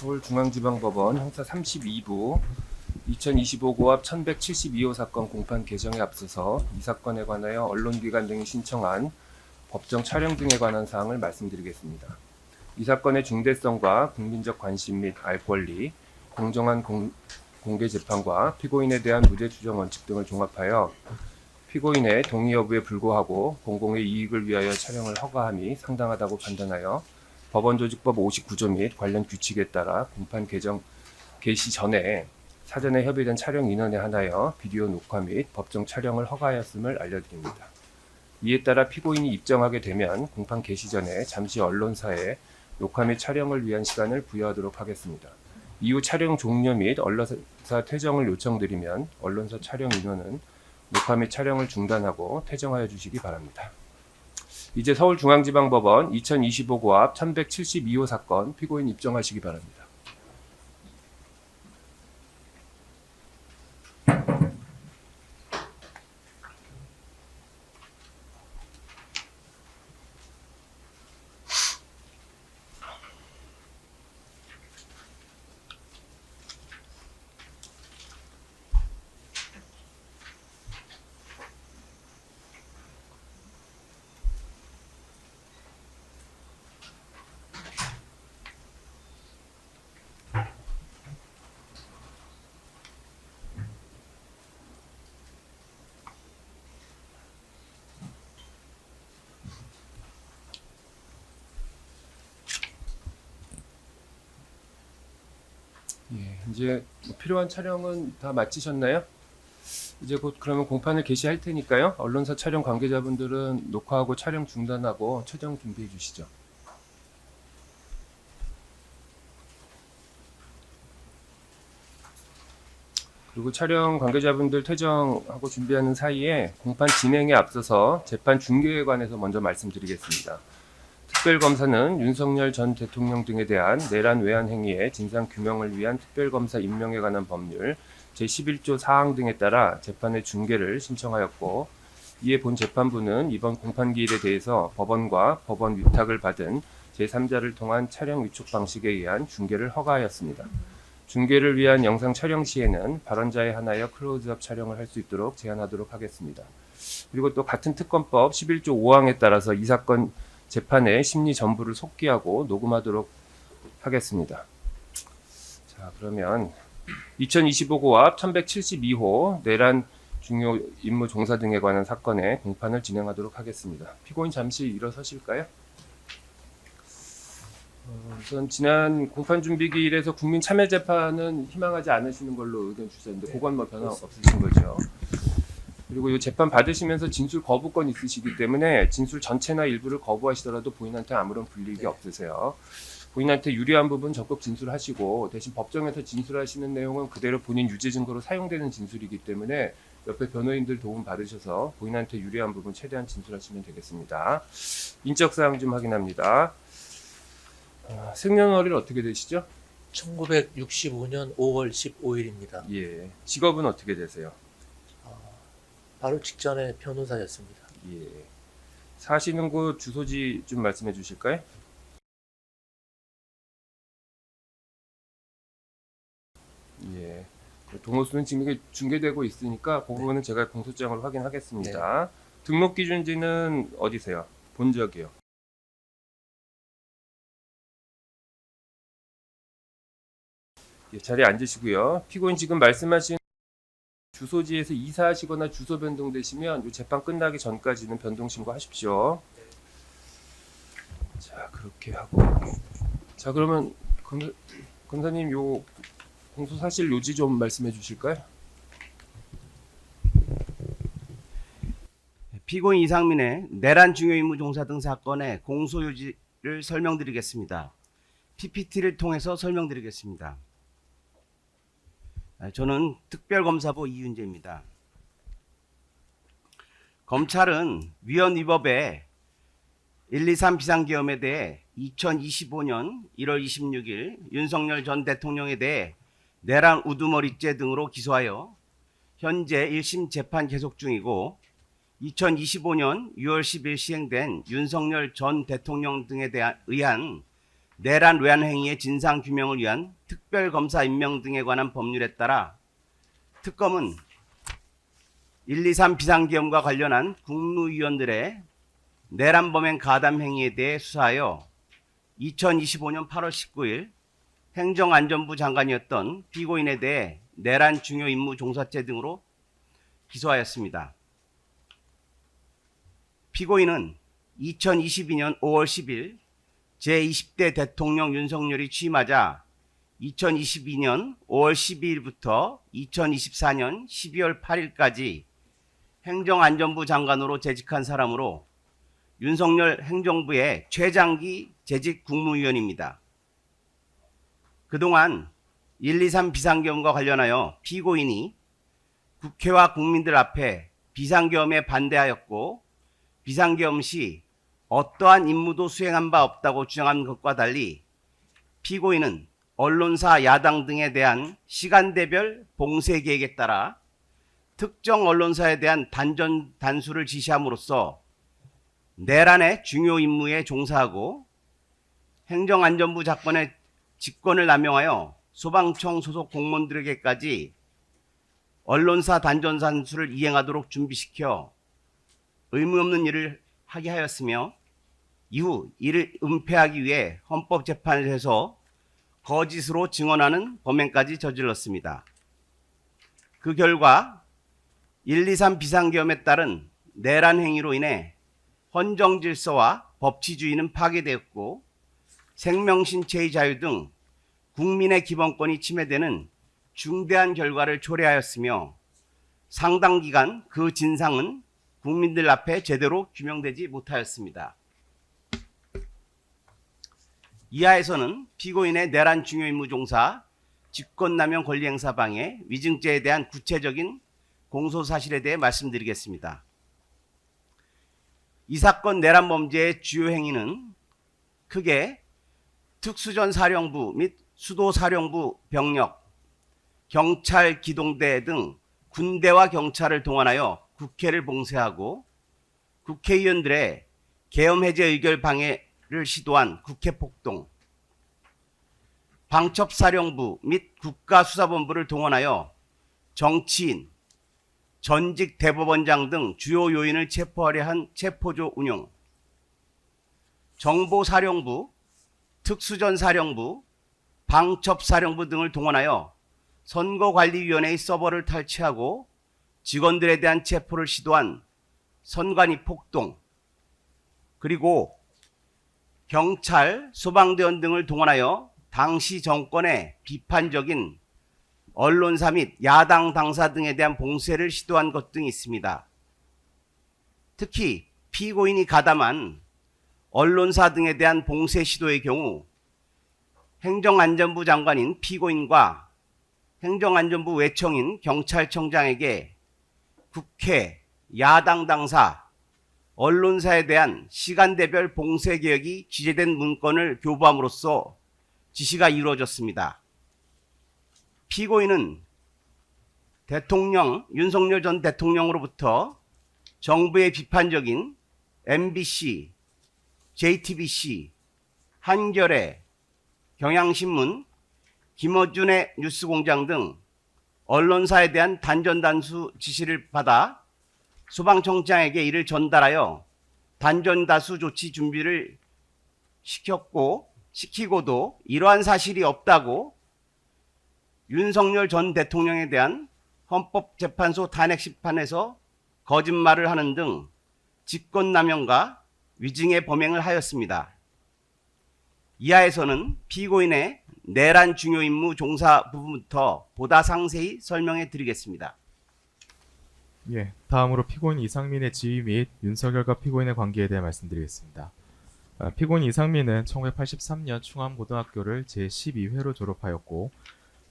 서울중앙지방법원 형사 32부 2025 고압 1172호 사건 공판 개정에 앞서서 이 사건에 관하여 언론기관 등이 신청한 법정 촬영 등에 관한 사항을 말씀드리겠습니다. 이 사건의 중대성과 국민적 관심 및 알 권리, 공정한 공개 재판과 피고인에 대한 무죄 추정 원칙 등을 종합하여 피고인의 동의 여부에 불구하고 공공의 이익을 위하여 촬영을 허가함이 상당하다고 판단하여 법원조직법 59조 및 관련 규칙에 따라 공판 개시 전에 사전에 협의된 촬영 인원에 한하여 비디오 녹화 및 법정 촬영을 허가하였음을 알려드립니다. 이에 따라 피고인이 입정하게 되면 공판 개시 전에 잠시 언론사에 녹화 및 촬영을 위한 시간을 부여하도록 하겠습니다. 이후 촬영 종료 및 언론사 퇴정을 요청드리면 언론사 촬영 인원은 녹화 및 촬영을 중단하고 퇴정하여 주시기 바랍니다. 이제 서울중앙지방법원 2025 고압 1172호 사건 피고인 입정하시기 바랍니다. 이제 필요한 촬영은 다 마치셨나요? 이제 곧 그러면 공판을 개시할 테니까요. 언론사 촬영 관계자분들은 녹화하고 촬영 중단하고 최종 준비해 주시죠. 그리고 촬영 관계자분들 퇴정하고 준비하는 사이에 공판 진행에 앞서서 재판 중계에 관해서 먼저 말씀드리겠습니다. 특별검사는 윤석열 전 대통령 등에 대한 내란 외환 행위의 진상 규명을 위한 특별검사 임명에 관한 법률 제11조 사항 등에 따라 재판의 중계를 신청하였고, 이에 본 재판부는 이번 공판기일에 대해서 법원과 법원 위탁을 받은 제3자를 통한 촬영 위촉 방식에 의한 중계를 허가하였습니다. 중계를 위한 영상 촬영 시에는 발언자에 한하여 클로즈업 촬영을 할 수 있도록 제한하도록 하겠습니다. 그리고 또 같은 특검법 11조 5항에 따라서 이 사건 재판의 심리 전부를 속기하고 녹음하도록 하겠습니다. 자, 그러면 2025 고압 1172호 내란 중요 임무 종사 등에 관한 사건의 공판을 진행하도록 하겠습니다. 피고인 잠시 일어서실까요? 우선 지난 공판 준비기일에서 국민 참여 재판은 희망하지 않으시는 걸로 의견 주셨는데 그건 뭐 변화 없으신 거죠? 그리고 이 재판 받으시면서 진술 거부권 있으시기 때문에 진술 전체나 일부를 거부하시더라도 본인한테 아무런 불이익이 없으세요. 본인한테 유리한 부분 적극 진술하시고, 대신 법정에서 진술하시는 내용은 그대로 본인 유죄 증거로 사용되는 진술이기 때문에 옆에 변호인들 도움 받으셔서 본인한테 유리한 부분 최대한 진술하시면 되겠습니다. 인적 사항 좀 확인합니다. 생년월일 어떻게 되시죠? 1965년 5월 15일입니다. 예. 직업은 어떻게 되세요? 바로 직전에 변호사였습니다. 예. 사시는 곳 주소지 좀 말씀해 주실까요? 예. 동호수는 지금 이게 중계되고 있으니까 그 부분은 제가 공소장으로 확인하겠습니다. 등록 기준지는 어디세요? 본적이요. 예, 자리에 앉으시고요. 피고인 지금 말씀하신 주소지에서 이사하시거나 주소 변동되시면 이 재판 끝나기 전까지는 변동 신고하십시오. 자, 그렇게 하고. 자, 그러면 검사님 요 공소 사실 요지 좀 말씀해 주실까요? 피고인 이상민의 내란 중요 임무 종사 등 사건의 공소 요지를 설명드리겠습니다. PPT를 통해서 설명드리겠습니다. 저는 특별검사부 이윤재입니다. 검찰은 위헌위법의 123 비상계엄에 대해 2025년 1월 26일 윤석열 전 대통령에 대해 내란 우두머리죄 등으로 기소하여 현재 1심 재판 계속 중이고, 2025년 6월 10일 시행된 윤석열 전 대통령 등에 의한 내란 외환 행위의 진상 규명을 위한 특별검사 임명 등에 관한 법률에 따라 특검은 1, 2, 3 비상계엄과 관련한 국무위원들의 내란 범행 가담 행위에 대해 수사하여 2025년 8월 19일 행정안전부 장관이었던 피고인에 대해 내란 중요 임무 종사죄 등으로 기소하였습니다. 피고인은 2022년 5월 10일 제20대 대통령 윤석열이 취임하자 2022년 5월 12일부터 2024년 12월 8일까지 행정안전부 장관으로 재직한 사람으로 윤석열 행정부의 최장기 재직 국무위원입니다. 그동안 1, 2, 3 비상계엄과 관련하여 피고인이 국회와 국민들 앞에 비상계엄에 반대하였고 비상계엄 시 어떠한 임무도 수행한 바 없다고 주장한 것과 달리 피고인은 언론사, 야당 등에 대한 시간대별 봉쇄 계획에 따라 특정 언론사에 대한 단수를 지시함으로써 내란의 중요 임무에 종사하고 행정안전부 장관의 직권을 남용하여 소방청 소속 공무원들에게까지 언론사 단수를 이행하도록 준비시켜 의무 없는 일을 하게 하였으며 이후 이를 은폐하기 위해 헌법재판소에서 거짓으로 증언하는 범행까지 저질렀습니다. 그 결과 1, 2, 3 비상계엄에 따른 내란 행위로 인해 헌정질서와 법치주의는 파괴되었고 생명신체의 자유 등 국민의 기본권이 침해되는 중대한 결과를 초래하였으며 상당 기간 그 진상은 국민들 앞에 제대로 규명되지 못하였습니다. 이하에서는 피고인의 내란 중요 임무 종사, 직권남용 권리행사 방해, 위증죄에 대한 구체적인 공소사실에 대해 말씀드리겠습니다. 이 사건 내란 범죄의 주요 행위는 크게 특수전사령부 및 수도사령부 병력, 경찰 기동대 등 군대와 경찰을 동원하여 국회를 봉쇄하고 국회의원들의 계엄 해제 의결 방해를 시도한 국회 폭동, 방첩사령부 및 국가수사본부를 동원하여 정치인, 전직 대법원장 등 주요 요인을 체포하려 한 체포조 운용, 정보사령부, 특수전사령부, 방첩사령부 등을 동원하여 선거관리위원회의 서버를 탈취하고 직원들에 대한 체포를 시도한 선관위 폭동, 그리고 경찰, 소방대원 등을 동원하여 당시 정권의 비판적인 언론사 및 야당 당사 등에 대한 봉쇄를 시도한 것 등이 있습니다. 특히 피고인이 가담한 언론사 등에 대한 봉쇄 시도의 경우 행정안전부 장관인 피고인과 행정안전부 외청인 경찰청장에게 국회, 야당 당사, 언론사에 대한 시간대별 봉쇄 계획이 기재된 문건을 교부함으로써 지시가 이루어졌습니다. 피고인은 윤석열 전 대통령으로부터 정부의 비판적인 MBC, JTBC, 한겨레, 경향신문, 김어준의 뉴스공장 등 언론사에 대한 단전단수 지시를 받아 소방청장에게 이를 전달하여 단전다수 조치 준비를 시키고도 이러한 사실이 없다고 윤석열 전 대통령에 대한 헌법재판소 탄핵심판에서 거짓말을 하는 등 직권남용과 위증의 범행을 하였습니다. 이하에서는 피고인의 내란 중요 임무 종사 부분부터 보다 상세히 설명해 드리겠습니다. 예, 다음으로 피고인 이상민의 지위 및 윤석열과 피고인의 관계에 대해 말씀드리겠습니다. 피고인 이상민은 1983년 충암고등학교를 제12회로 졸업하였고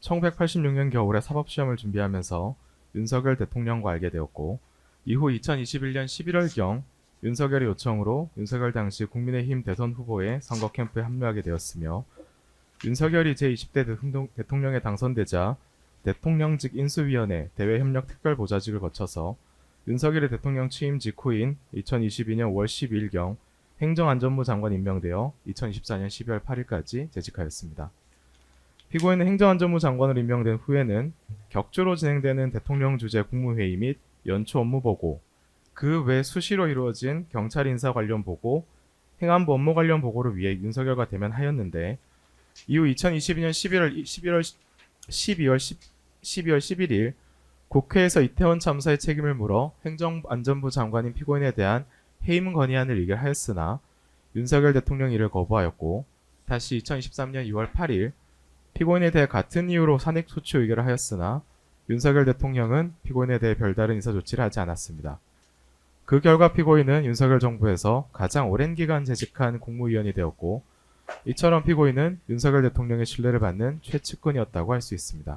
1986년 겨울에 사법시험을 준비하면서 윤석열 대통령과 알게 되었고 이후 2021년 11월경 윤석열의 요청으로 윤석열 당시 국민의힘 대선 후보의 선거 캠프에 합류하게 되었으며 윤석열이 제20대 대통령에 당선되자 대통령직 인수위원회 대외협력특별보좌직을 거쳐서 윤석열의 대통령 취임 직후인 2022년 5월 12일경 행정안전부 장관 임명되어 2024년 12월 8일까지 재직하였습니다. 피고인은 행정안전부 장관으로 임명된 후에는 격주로 진행되는 대통령 주재 국무회의 및 연초 업무 보고, 그 외 수시로 이루어진 경찰 인사 관련 보고, 행안부 업무 관련 보고를 위해 윤석열과 대면하였는데, 이후 2022년 12월 11일 국회에서 이태원 참사의 책임을 물어 행정안전부 장관인 피고인에 대한 해임 건의안을 의결하였으나 윤석열 대통령이 이를 거부하였고, 다시 2023년 2월 8일 피고인에 대해 같은 이유로 산액소추 의결을 하였으나 윤석열 대통령은 피고인에 대해 별다른 인사 조치를 하지 않았습니다. 그 결과 피고인은 윤석열 정부에서 가장 오랜 기간 재직한 국무위원이 되었고, 이처럼 피고인은 윤석열 대통령의 신뢰를 받는 최측근이었다고 할 수 있습니다.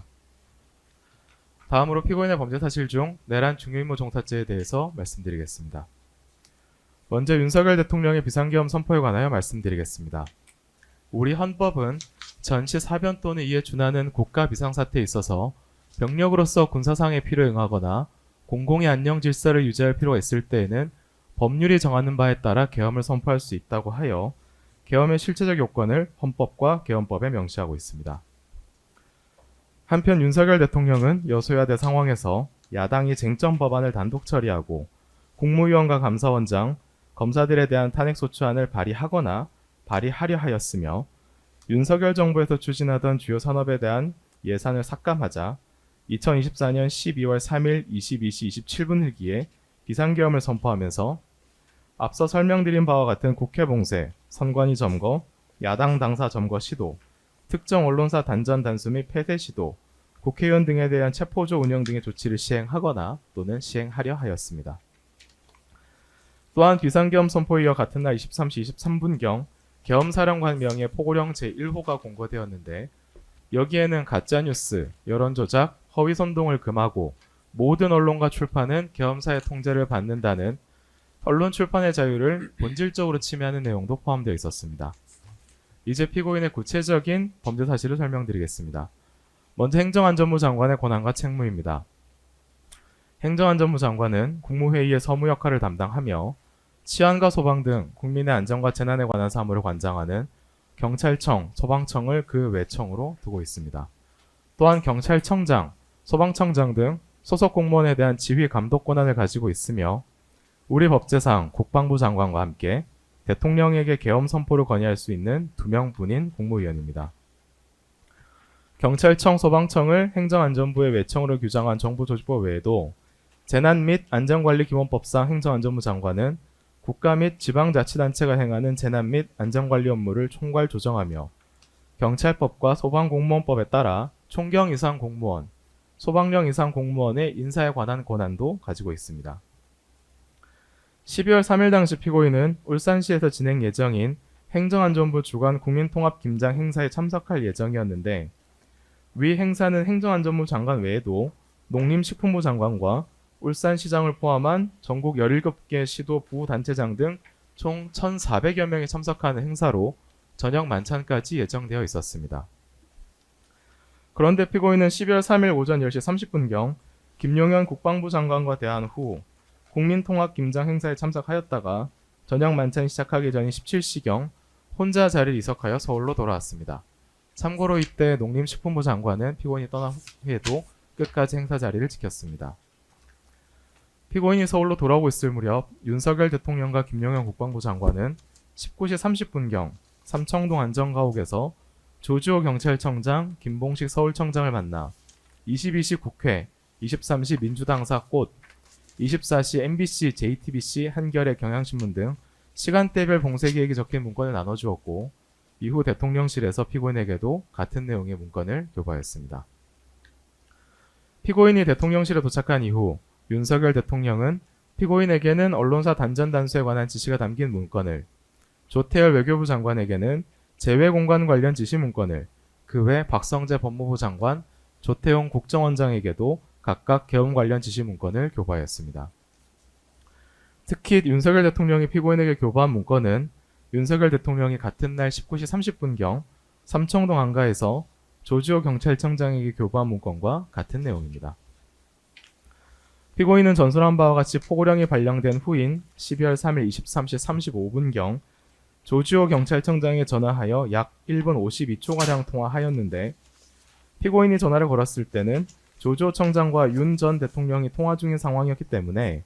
다음으로 피고인의 범죄 사실 중 내란 중요임무 종사죄에 대해서 말씀드리겠습니다. 먼저 윤석열 대통령의 비상계엄 선포에 관하여 말씀드리겠습니다. 우리 헌법은 전시 사변 또는 이에 준하는 국가 비상사태에 있어서 병력으로서 군사상의 필요에 응하거나 공공의 안녕 질서를 유지할 필요가 있을 때에는 법률이 정하는 바에 따라 계엄을 선포할 수 있다고 하여 계엄의 실체적 요건을 헌법과 계엄법에 명시하고 있습니다. 한편 윤석열 대통령은 여소야대 상황에서 야당이 쟁점 법안을 단독 처리하고 국무위원과 감사원장, 검사들에 대한 탄핵소추안을 발의하거나 발의하려 하였으며, 윤석열 정부에서 추진하던 주요 산업에 대한 예산을 삭감하자 2024년 12월 3일 22시 27분 일기에 비상계엄을 선포하면서 앞서 설명드린 바와 같은 국회 봉쇄, 선관위 점거, 야당 당사 점거 시도, 특정 언론사 단전 단수 및 폐쇄 시도, 국회의원 등에 대한 체포조 운영 등의 조치를 시행하거나 또는 시행하려 하였습니다. 또한 비상계엄 선포에 이어 같은 날 23시 23분경 계엄사령관 명의 포고령 제1호가 공고되었는데, 여기에는 가짜뉴스, 여론조작, 허위선동을 금하고 모든 언론과 출판은 계엄사의 통제를 받는다는 언론 출판의 자유를 본질적으로 침해하는 내용도 포함되어 있었습니다. 이제 피고인의 구체적인 범죄 사실을 설명드리겠습니다. 먼저 행정안전부 장관의 권한과 책무입니다. 행정안전부 장관은 국무회의의 서무 역할을 담당하며 치안과 소방 등 국민의 안전과 재난에 관한 사무를 관장하는 경찰청, 소방청을 그 외청으로 두고 있습니다. 또한 경찰청장, 소방청장 등 소속 공무원에 대한 지휘 감독 권한을 가지고 있으며, 우리 법제상 국방부 장관과 함께 대통령에게 계엄 선포를 건의할 수 있는 2명분인 국무위원입니다. 경찰청, 소방청을 행정안전부의 외청으로 규정한 정부조직법 외에도 재난 및 안전관리기본법상 행정안전부 장관은 국가 및 지방자치단체가 행하는 재난 및 안전관리 업무를 총괄 조정하며, 경찰법과 소방공무원법에 따라 총경 이상 공무원, 소방령 이상 공무원의 인사에 관한 권한도 가지고 있습니다. 12월 3일 당시 피고인은 울산시에서 진행 예정인 행정안전부 주관 국민통합김장 행사에 참석할 예정이었는데, 위 행사는 행정안전부 장관 외에도 농림식품부 장관과 울산시장을 포함한 전국 17개 시도 부단체장 등 총 1,400여 명이 참석하는 행사로 저녁 만찬까지 예정되어 있었습니다. 그런데 피고인은 12월 3일 오전 10시 30분경 김용현 국방부 장관과 대화 후 국민통합김장 행사에 참석하였다가 저녁 만찬이 시작하기 전인 17시경 혼자 자리를 이석하여 서울로 돌아왔습니다. 참고로 이때 농림식품부 장관은 피고인이 떠난 후에도 끝까지 행사 자리를 지켰습니다. 피고인이 서울로 돌아오고 있을 무렵 윤석열 대통령과 김용현 국방부 장관은 19시 30분경 삼청동 안전가옥에서 조지호 경찰청장, 김봉식 서울청장을 만나 22시 국회, 23시 민주당사 꽃, 24시 MBC, JTBC, 한겨레, 경향신문 등 시간대별 봉쇄 계획이 적힌 문건을 나눠주었고, 이후 대통령실에서 피고인에게도 같은 내용의 문건을 교부하였습니다. 피고인이 대통령실에 도착한 이후 윤석열 대통령은 피고인에게는 언론사 단전 단수에 관한 지시가 담긴 문건을, 조태열 외교부 장관에게는 재외공간 관련 지시 문건을, 그 외 박성재 법무부 장관, 조태용 국정원장에게도 각각 계엄 관련 지시 문건을 교부하였습니다. 특히 윤석열 대통령이 피고인에게 교부한 문건은 윤석열 대통령이 같은 날 19시 30분경 삼청동 안가에서 조지호 경찰청장에게 교부한 문건과 같은 내용입니다. 피고인은 전술한 바와 같이 포고령이 발령된 후인 12월 3일 23시 35분경 조지호 경찰청장에 전화하여 약 1분 52초가량 통화하였는데 피고인이 전화를 걸었을 때는 조지호 청장과 윤 전 대통령이 통화 중인 상황이었기 때문에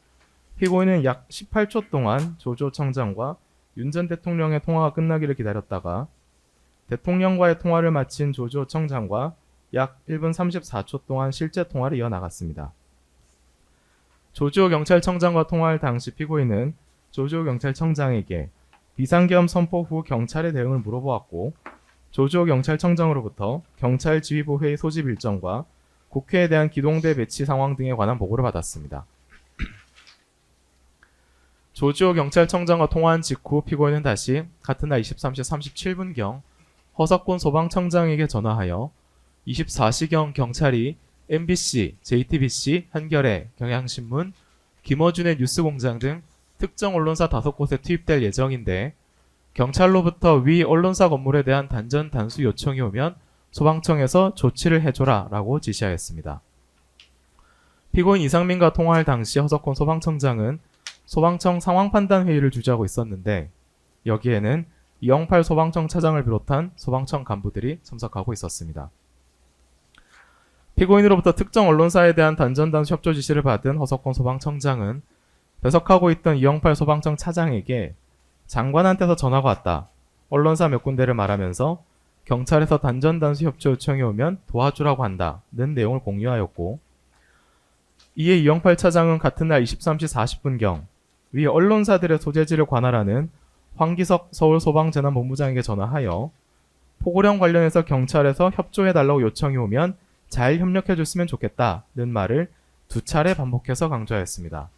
피고인은 약 18초 동안 조지호 청장과 윤 전 대통령의 통화가 끝나기를 기다렸다가 대통령과의 통화를 마친 조지호 청장과 약 1분 34초 동안 실제 통화를 이어나갔습니다. 조지호 경찰청장과 통화할 당시 피고인은 조지호 경찰청장에게 비상계엄 선포 후 경찰의 대응을 물어보았고 조지호 경찰청장으로부터 경찰 지휘부 회의 소집 일정과 국회에 대한 기동대 배치 상황 등에 관한 보고를 받았습니다. 조지호 경찰청장과 통화한 직후 피고인은 다시 같은 날 23시 37분경 허석권 소방청장에게 전화하여 24시경 경찰이 MBC, JTBC, 한겨레, 경향신문, 김어준의 뉴스공장 등 특정 언론사 5곳에 투입될 예정인데 경찰로부터 위 언론사 건물에 대한 단전 단수 요청이 오면 소방청에서 조치를 해줘라 라고 지시하였습니다. 피고인 이상민과 통화할 당시 허석권 소방청장은 소방청 상황판단회의를 주재하고 있었는데 여기에는 이영팔 소방청 차장을 비롯한 소방청 간부들이 참석하고 있었습니다. 피고인으로부터 특정 언론사에 대한 단전단수 협조 지시를 받은 허석권 소방청장은 배석하고 있던 이영팔 소방청 차장에게 장관한테서 전화가 왔다. 언론사 몇 군데를 말하면서 경찰에서 단전단수 협조 요청이 오면 도와주라고 한다는 내용을 공유하였고 이에 이영팔 차장은 같은 날 23시 40분경 위 언론사들의 소재지를 관할하는 황기석 서울소방재난본부장에게 전화하여 포고령 관련해서 경찰에서 협조해달라고 요청이 오면 잘 협력해줬으면 좋겠다는 말을 2차례 반복해서 강조하였습니다.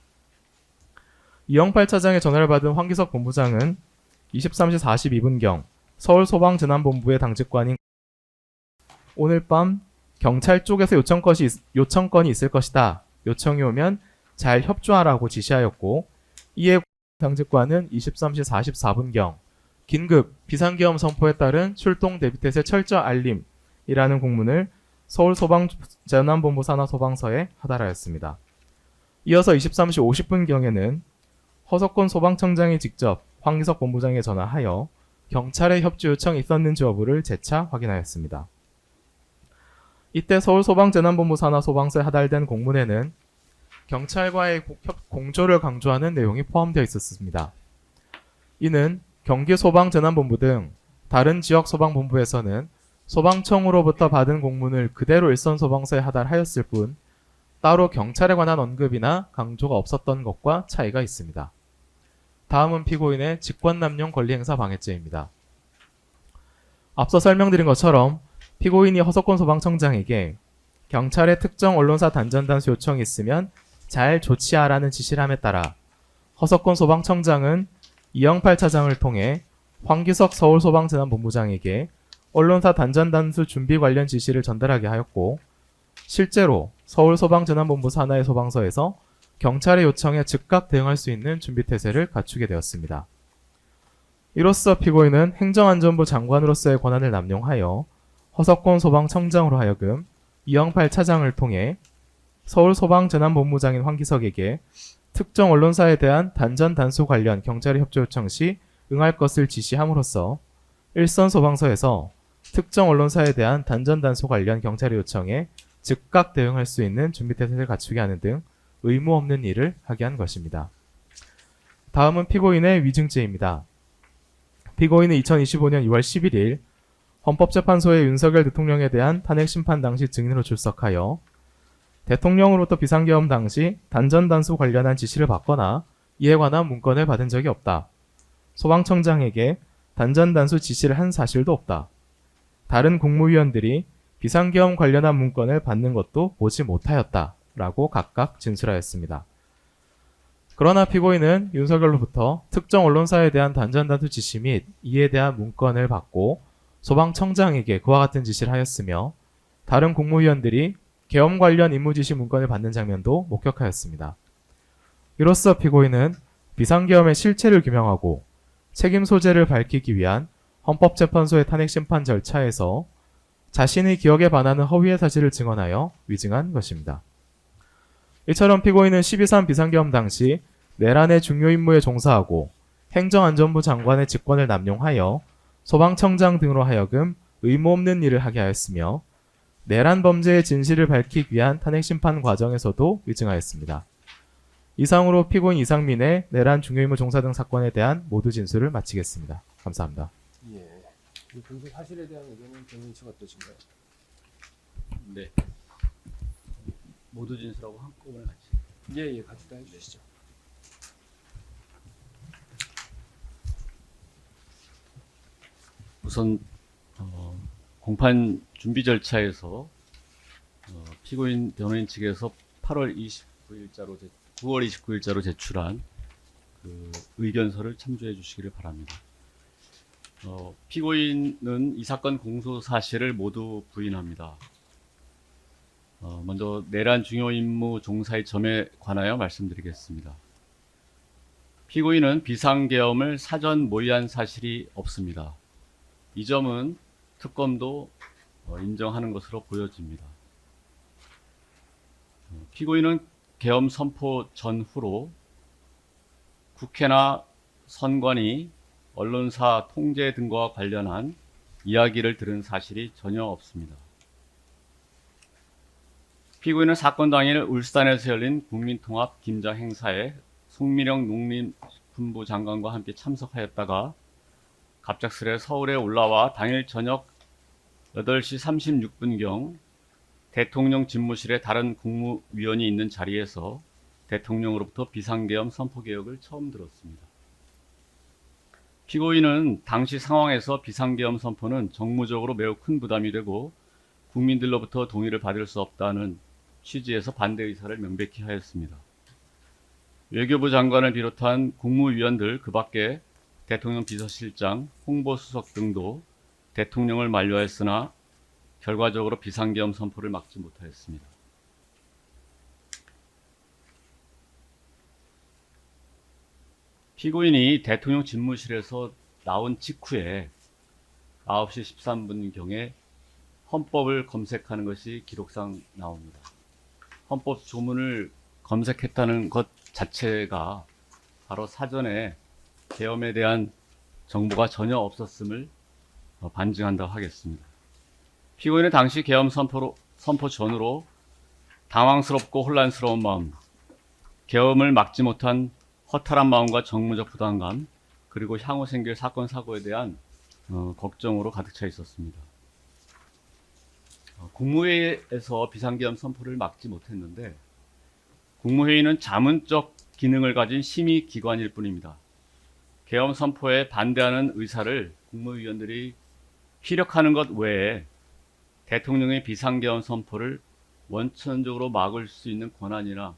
이영팔 차장의 전화를 받은 황기석 본부장은 23시 42분경 서울소방재난본부의 당직관인 오늘 밤 경찰 쪽에서 요청건이 있을 것이다. 요청이 오면 잘 협조하라고 지시하였고 이에 당직관은 23시 44분경 긴급 비상계엄 선포에 따른 출동 대비태세 철저 알림이라는 공문을 서울소방재난본부 산하소방서에 하달하였습니다. 이어서 23시 50분경에는 허석권 소방청장이 직접 황기석 본부장에 전화하여 경찰의 협조 요청이 있었는지 여부를 재차 확인하였습니다. 이때 서울소방재난본부 산하소방서에 하달된 공문에는 경찰과의 공조를 강조하는 내용이 포함되어 있었습니다. 이는 경기소방재난본부 등 다른 지역 소방본부에서는 소방청으로부터 받은 공문을 그대로 일선소방서에 하달하였을 뿐 따로 경찰에 관한 언급이나 강조가 없었던 것과 차이가 있습니다. 다음은 피고인의 직권남용 권리행사 방해죄입니다. 앞서 설명드린 것처럼 피고인이 허석권 소방청장에게 경찰의 특정 언론사 단전단수 요청이 있으면 잘 조치하라는 지시를 함에 따라 허석권 소방청장은 이영팔 차장을 통해 황기석 서울소방재난본부장에게 언론사 단전단수 준비 관련 지시를 전달하게 하였고 실제로 서울소방재난본부 산하의 소방서에서 경찰의 요청에 즉각 대응할 수 있는 준비태세를 갖추게 되었습니다. 이로써 피고인은 행정안전부 장관으로서의 권한을 남용하여 허석권 소방청장으로 하여금 이영팔 차장을 통해 서울소방재난본부장인 황기석에게 특정 언론사에 대한 단전단수 관련 경찰의 협조 요청 시 응할 것을 지시함으로써 일선 소방서에서 특정 언론사에 대한 단전단수 관련 경찰의 요청에 즉각 대응할 수 있는 준비태세를 갖추게 하는 등 의무 없는 일을 하게 한 것입니다. 다음은 피고인의 위증죄입니다. 피고인은 2025년 2월 11일 헌법재판소에 윤석열 대통령에 대한 탄핵심판 당시 증인으로 출석하여 대통령으로부터 비상계엄 당시 단전단수 관련한 지시를 받거나 이에 관한 문건을 받은 적이 없다. 소방청장에게 단전단수 지시를 한 사실도 없다. 다른 국무위원들이 비상계엄 관련한 문건을 받는 것도 보지 못하였다. 라고 각각 진술하였습니다. 그러나 피고인은 윤석열로부터 특정 언론사에 대한 단전단수 지시 및 이에 대한 문건을 받고 소방청장에게 그와 같은 지시를 하였으며 다른 국무위원들이 계엄 관련 임무지시 문건을 받는 장면도 목격하였습니다. 이로써 피고인은 비상계엄의 실체를 규명하고 책임 소재를 밝히기 위한 헌법재판소의 탄핵심판 절차에서 자신의 기억에 반하는 허위의 사실을 증언하여 위증한 것입니다. 이처럼 피고인은 12.3 비상계엄 당시 내란의 중요 임무에 종사하고 행정안전부 장관의 직권을 남용하여 소방청장 등으로 하여금 의무 없는 일을 하게 하였으며 내란 범죄의 진실을 밝히기 위한 탄핵심판 과정에서도 위증하였습니다. 이상으로 피고인 이상민의 내란 중요임무 종사 등 사건에 대한 모두 진술을 마치겠습니다. 감사합니다. 예. 이 분수 사실에 대한 의견은 변호인 측 어떠신가요? 네. 모두 진술하고 한꺼번에 같이. 예, 같이 다 해주시죠. 우선 공판 준비 절차에서 피고인 변호인 측에서 9월 29일자로 제출한 그 의견서를 참조해 주시기를 바랍니다. 피고인은 이 사건 공소 사실을 모두 부인합니다. 먼저 내란 중요 임무 종사의 점에 관하여 말씀드리겠습니다. 피고인은 비상계엄을 사전 모의한 사실이 없습니다. 이 점은 특검도 인정하는 것으로 보여집니다. 피고인은 계엄 선포 전후로 국회나 선관위, 언론사 통제 등과 관련한 이야기를 들은 사실이 전혀 없습니다. 피고인은 사건 당일 울산에서 열린 국민통합 김장 행사에 송미령 농림식품부 장관과 함께 참석하였다가 갑작스레 서울에 올라와 당일 저녁 8시 36분경 대통령 집무실에 다른 국무위원이 있는 자리에서 대통령으로부터 비상계엄 선포개혁을 처음 들었습니다. 피고인은 당시 상황에서 비상계엄 선포는 정무적으로 매우 큰 부담이 되고 국민들로부터 동의를 받을 수 없다는 취지에서 반대 의사를 명백히 하였습니다. 외교부 장관을 비롯한 국무위원들 그 밖에 대통령 비서실장, 홍보수석 등도 대통령을 만류하였으나 결과적으로 비상계엄 선포를 막지 못하였습니다. 피고인이 대통령 집무실에서 나온 직후에 9시 13분경에 헌법을 검색하는 것이 기록상 나옵니다. 헌법 조문을 검색했다는 것 자체가 바로 사전에 계엄에 대한 정보가 전혀 없었음을 반증한다고 하겠습니다. 피고인은 당시 계엄 선포 전후로 당황스럽고 혼란스러운 마음, 계엄을 막지 못한 허탈한 마음과 정무적 부담감, 그리고 향후 생길 사건 사고에 대한 걱정으로 가득 차 있었습니다. 국무회의에서 비상계엄 선포를 막지 못했는데 국무회의는 자문적 기능을 가진 심의기관일 뿐입니다. 계엄 선포에 반대하는 의사를 국무위원들이 피력하는 것 외에 대통령의 비상계엄 선포를 원천적으로 막을 수 있는 권한이나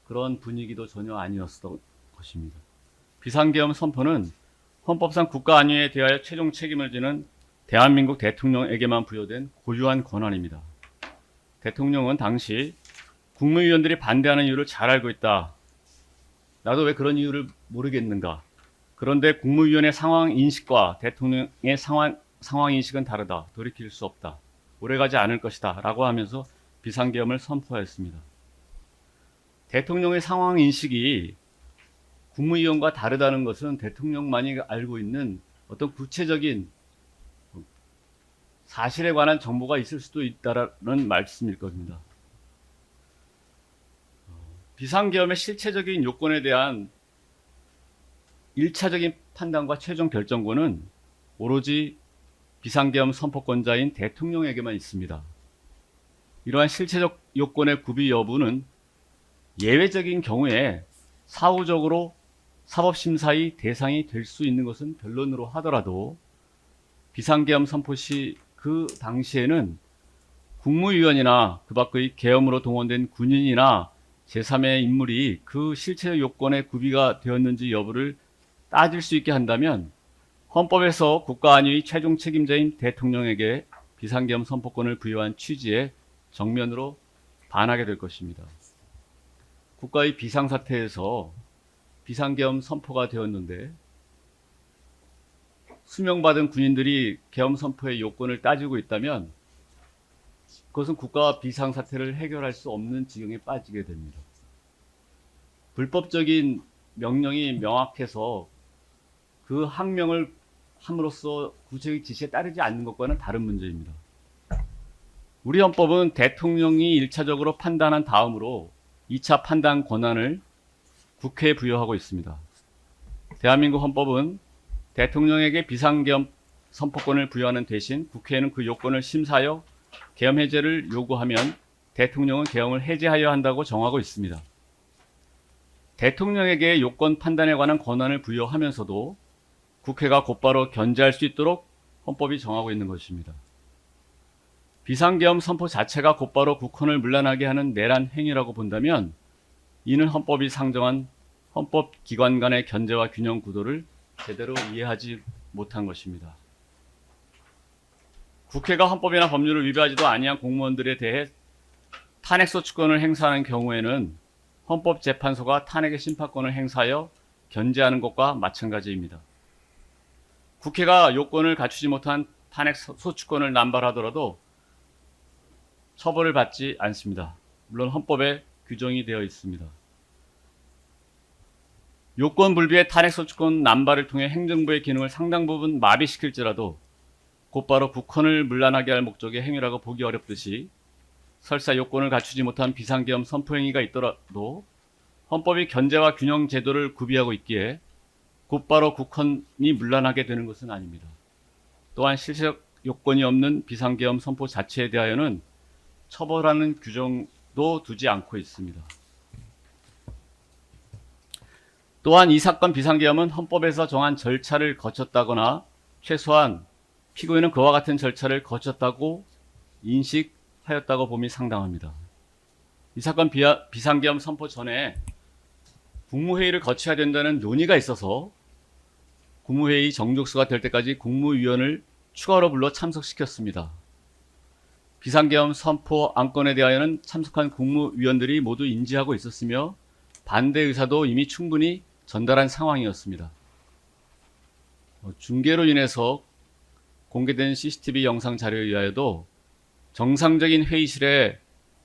그런 분위기도 전혀 아니었을 것입니다. 비상계엄 선포는 헌법상 국가 안위에 대하여 최종 책임을 지는 대한민국 대통령에게만 부여된 고유한 권한입니다. 대통령은 당시 국무위원들이 반대하는 이유를 잘 알고 있다. 나도 왜 그런 이유를 모르겠는가. 그런데 국무위원의 상황 인식과 대통령의 상황 인식은 다르다. 돌이킬 수 없다. 오래가지 않을 것이다. 라고 하면서 비상계엄을 선포하였습니다. 대통령의 상황 인식이 국무위원과 다르다는 것은 대통령만이 알고 있는 어떤 구체적인 사실에 관한 정보가 있을 수도 있다는 말씀일 겁니다. 비상계엄의 실체적인 요건에 대한 1차적인 판단과 최종 결정권은 오로지 비상계엄 선포권자인 대통령에게만 있습니다. 이러한 실체적 요건의 구비 여부는 예외적인 경우에 사후적으로 사법심사의 대상이 될 수 있는 것은 변론으로 하더라도 비상계엄 선포 시 그 당시에는 국무위원이나 그 밖의 계엄으로 동원된 군인이나 제3의 인물이 그 실체 요건의 구비가 되었는지 여부를 따질 수 있게 한다면 헌법에서 국가안위의 최종 책임자인 대통령에게 비상계엄 선포권을 부여한 취지에 정면으로 반하게 될 것입니다. 국가의 비상사태에서 비상계엄 선포가 되었는데 수명받은 군인들이 계엄 선포의 요건을 따지고 있다면 그것은 국가와 비상사태를 해결할 수 없는 지경에 빠지게 됩니다. 불법적인 명령이 명확해서 그 항명을 함으로써 구체적 지시에 따르지 않는 것과는 다른 문제입니다. 우리 헌법은 대통령이 1차적으로 판단한 다음으로 2차 판단 권한을 국회에 부여하고 있습니다. 대한민국 헌법은 대통령에게 비상계엄 선포권을 부여하는 대신 국회에는 그 요건을 심사하여 계엄 해제를 요구하면 대통령은 계엄을 해제하여야 한다고 정하고 있습니다. 대통령에게 요건 판단에 관한 권한을 부여하면서도 국회가 곧바로 견제할 수 있도록 헌법이 정하고 있는 것입니다. 비상계엄 선포 자체가 곧바로 국헌을 문란하게 하는 내란 행위라고 본다면 이는 헌법이 상정한 헌법기관 간의 견제와 균형 구도를 제대로 이해하지 못한 것입니다. 국회가 헌법이나 법률을 위배하지도 아니한 공무원들에 대해 탄핵소추권을 행사하는 경우에는 헌법재판소가 탄핵의 심판권을 행사하여 견제하는 것과 마찬가지입니다. 국회가 요건을 갖추지 못한 탄핵소추권을 남발하더라도 처벌을 받지 않습니다. 물론 헌법에 규정이 되어 있습니다. 요건 불비의 탄핵소추권 남발을 통해 행정부의 기능을 상당 부분 마비시킬지라도 곧바로 국헌을 문란하게 할 목적의 행위라고 보기 어렵듯이 설사 요건을 갖추지 못한 비상계엄 선포행위가 있더라도 헌법이 견제와 균형 제도를 구비하고 있기에 곧바로 국헌이 문란하게 되는 것은 아닙니다. 또한 실체적 요건이 없는 비상계엄 선포 자체에 대하여는 처벌하는 규정도 두지 않고 있습니다. 또한 이 사건 비상계엄은 헌법에서 정한 절차를 거쳤다거나 최소한 피고인은 그와 같은 절차를 거쳤다고 인식하였다고 봄이 상당합니다. 이 사건 비상계엄 선포 전에 국무회의를 거쳐야 된다는 논의가 있어서 국무회의 정족수가 될 때까지 국무위원을 추가로 불러 참석시켰습니다. 비상계엄 선포 안건에 대하여는 참석한 국무위원들이 모두 인지하고 있었으며 반대 의사도 이미 충분히 전달한 상황이었습니다. 중계로 인해서 공개된 CCTV 영상 자료에 의하여도 정상적인 회의실에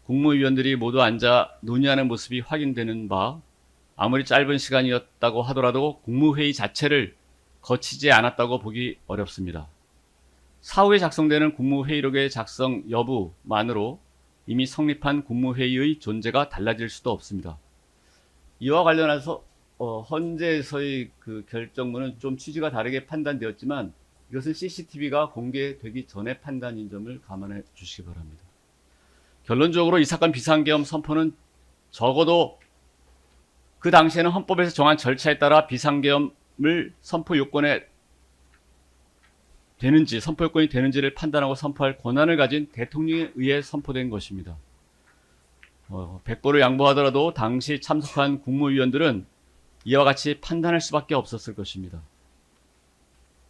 국무위원들이 모두 앉아 논의하는 모습이 확인되는 바 아무리 짧은 시간이었다고 하더라도 국무회의 자체를 거치지 않았다고 보기 어렵습니다. 사후에 작성되는 국무회의록의 작성 여부만으로 이미 성립한 국무회의의 존재가 달라질 수도 없습니다. 이와 관련해서 헌재에서의 그 결정문은 좀 취지가 다르게 판단되었지만 이것은 CCTV가 공개되기 전의 판단인 점을 감안해 주시기 바랍니다. 결론적으로 이 사건 비상계엄 선포는 적어도 그 당시에는 헌법에서 정한 절차에 따라 비상계엄을 선포 요건이 되는지를 판단하고 선포할 권한을 가진 대통령에 의해 선포된 것입니다. 백보를 양보하더라도 당시 참석한 국무위원들은 이와 같이 판단할 수밖에 없었을 것입니다.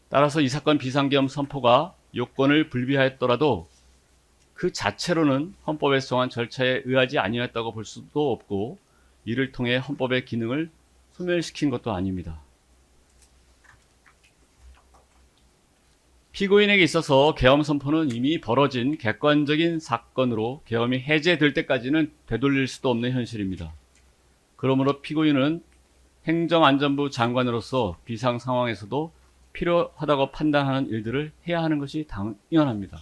따라서 이 사건 비상계엄 선포가 요건을 불비하였더라도 그 자체로는 헌법에서 정한 절차에 의하지 아니었다고 볼 수도 없고 이를 통해 헌법의 기능을 소멸시킨 것도 아닙니다. 피고인에게 있어서 계엄 선포는 이미 벌어진 객관적인 사건으로 계엄이 해제될 때까지는 되돌릴 수도 없는 현실입니다. 그러므로 피고인은 행정안전부 장관으로서 비상 상황에서도 필요하다고 판단하는 일들을 해야 하는 것이 당연합니다.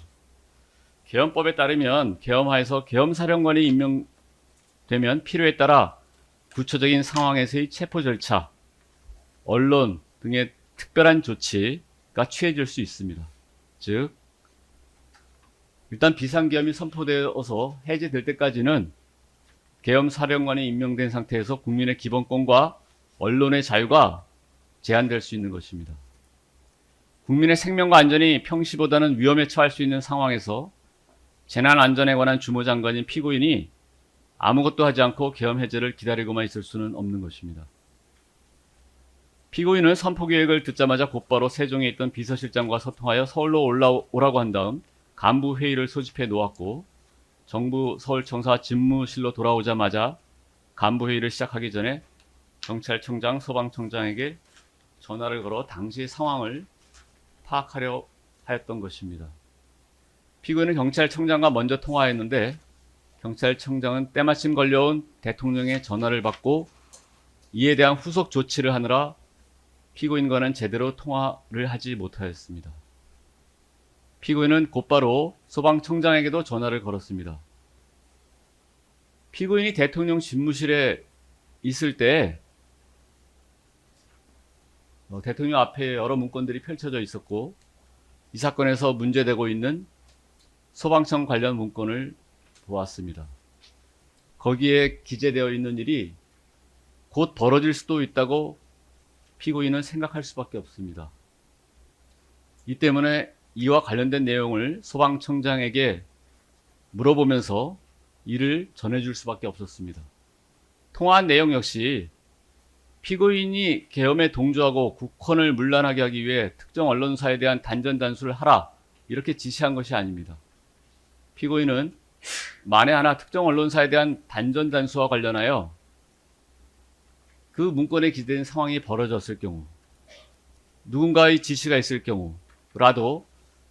계엄법에 따르면 계엄하에서 계엄사령관이 임명되면 필요에 따라 구체적인 상황에서의 체포 절차, 언론 등의 특별한 조치가 취해질 수 있습니다. 즉, 일단 비상계엄이 선포되어서 해제될 때까지는 계엄사령관이 임명된 상태에서 국민의 기본권과 언론의 자유가 제한될 수 있는 것입니다. 국민의 생명과 안전이 평시보다는 위험에 처할 수 있는 상황에서 재난안전에 관한 주무장관인 피고인이 아무것도 하지 않고 계엄 해제를 기다리고만 있을 수는 없는 것입니다. 피고인은 선포 계획을 듣자마자 곧바로 세종에 있던 비서실장과 소통하여 서울로 올라오라고 한 다음 간부 회의를 소집해 놓았고 정부 서울청사 집무실로 돌아오자마자 간부 회의를 시작하기 전에 경찰청장, 소방청장에게 전화를 걸어 당시 상황을 파악하려 하였던 것입니다. 피고인은 경찰청장과 먼저 통화했는데 경찰청장은 때마침 걸려온 대통령의 전화를 받고 이에 대한 후속 조치를 하느라 피고인과는 제대로 통화를 하지 못하였습니다. 피고인은 곧바로 소방청장에게도 전화를 걸었습니다. 피고인이 대통령 집무실에 있을 때 대통령 앞에 여러 문건들이 펼쳐져 있었고 이 사건에서 문제되고 있는 소방청 관련 문건을 보았습니다. 거기에 기재되어 있는 일이 곧 벌어질 수도 있다고 피고인은 생각할 수밖에 없습니다. 이 때문에 이와 관련된 내용을 소방청장에게 물어보면서 이를 전해줄 수밖에 없었습니다. 통화한 내용 역시 피고인이 계엄에 동조하고 국헌을 문란하게 하기 위해 특정 언론사에 대한 단전단수를 하라 이렇게 지시한 것이 아닙니다. 피고인은 만에 하나 특정 언론사에 대한 단전단수와 관련하여 그 문건에 기재된 상황이 벌어졌을 경우 누군가의 지시가 있을 경우라도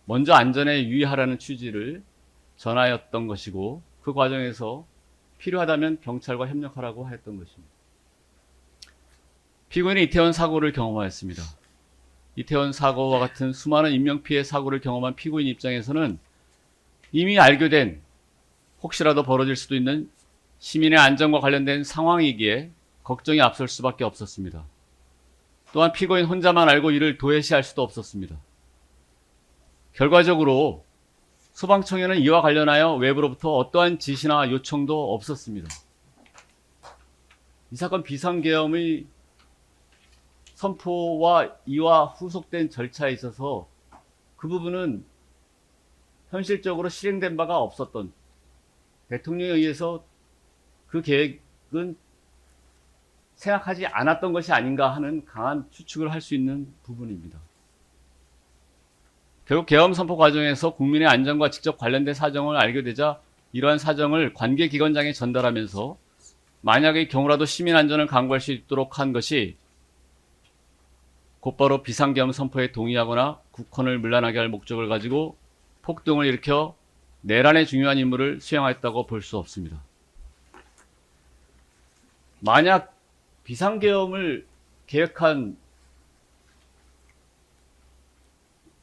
먼저 안전에 유의하라는 취지를 전하였던 것이고 그 과정에서 필요하다면 경찰과 협력하라고 했던 것입니다. 피고인은 이태원 사고를 경험하였습니다. 이태원 사고와 같은 수많은 인명피해 사고를 경험한 피고인 입장에서는 이미 알게 혹시라도 벌어질 수도 있는 시민의 안전과 관련된 상황이기에 걱정이 앞설 수밖에 없었습니다. 또한 피고인 혼자만 알고 이를 도외시할 수도 없었습니다. 결과적으로 소방청에는 이와 관련하여 외부로부터 어떠한 지시나 요청도 없었습니다. 이 사건 비상계엄의 선포와 이와 후속된 절차에 있어서 그 부분은 현실적으로 실행된 바가 없었던 대통령에 의해서 그 계획은 생각하지 않았던 것이 아닌가 하는 강한 추측을 할 수 있는 부분입니다. 결국 계엄 선포 과정에서 국민의 안전과 직접 관련된 사정을 알게 되자 이러한 사정을 관계기관장에 전달하면서 만약의 경우라도 시민 안전을 강구할 수 있도록 한 것이 곧바로 비상계엄 선포에 동의하거나 국헌을 문란하게 할 목적을 가지고 폭동을 일으켜 내란의 중요한 임무를 수행하였다고 볼 수 없습니다. 만약 비상계엄을 계획한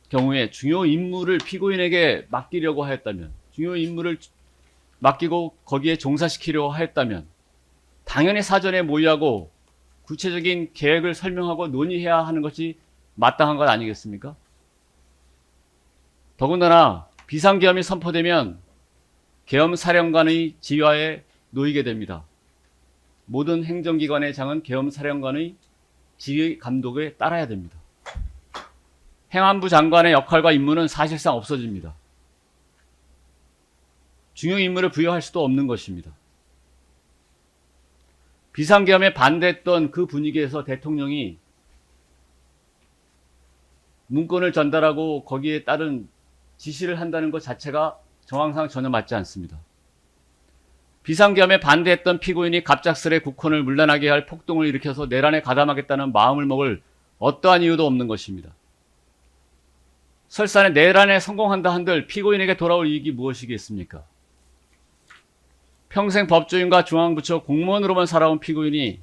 경우에 중요 임무를 피고인에게 맡기려고 하였다면, 중요 임무를 맡기고 거기에 종사시키려고 하였다면 당연히 사전에 모의하고 구체적인 계획을 설명하고 논의해야 하는 것이 마땅한 것 아니겠습니까? 더군다나 비상계엄이 선포되면 계엄사령관의 지휘하에 놓이게 됩니다. 모든 행정기관의 장은 계엄사령관의 지휘 감독에 따라야 됩니다. 행안부 장관의 역할과 임무는 사실상 없어집니다. 중요 임무를 부여할 수도 없는 것입니다. 비상계엄에 반대했던 그 분위기에서 대통령이 문건을 전달하고 거기에 따른 지시를 한다는 것 자체가 정황상 전혀 맞지 않습니다. 비상계엄에 반대했던 피고인이 갑작스레 국헌을 문란하게 할 폭동을 일으켜서 내란에 가담하겠다는 마음을 먹을 어떠한 이유도 없는 것입니다. 설사 내란에 성공한다 한들 피고인에게 돌아올 이익이 무엇이겠습니까? 평생 법조인과 중앙부처 공무원으로만 살아온 피고인이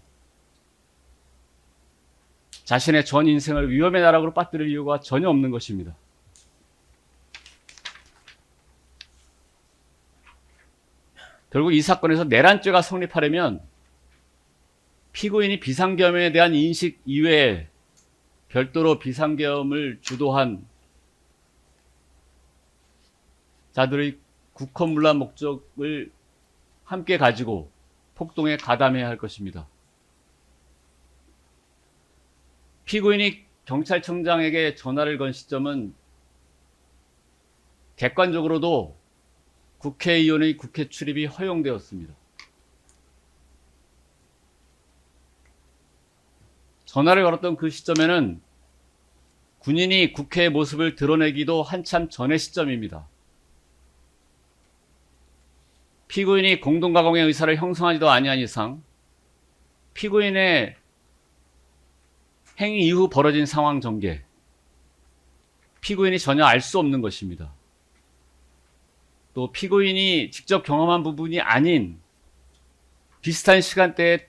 자신의 전 인생을 위험의 나락으로 빠뜨릴 이유가 전혀 없는 것입니다. 결국 이 사건에서 내란죄가 성립하려면 피고인이 비상계엄에 대한 인식 이외에 별도로 비상계엄을 주도한 자들의 국헌문란 목적을 함께 가지고 폭동에 가담해야 할 것입니다. 피고인이 경찰청장에게 전화를 건 시점은 객관적으로도 국회의원의 국회 출입이 허용되었습니다. 전화를 걸었던 그 시점에는 군인이 국회의 모습을 드러내기도 한참 전의 시점입니다. 피고인이 공동가공의 의사를 형성하지도 아니한 이상 피고인의 행위 이후 벌어진 상황 전개, 피고인이 전혀 알 수 없는 것입니다. 또 피고인이 직접 경험한 부분이 아닌 비슷한 시간대에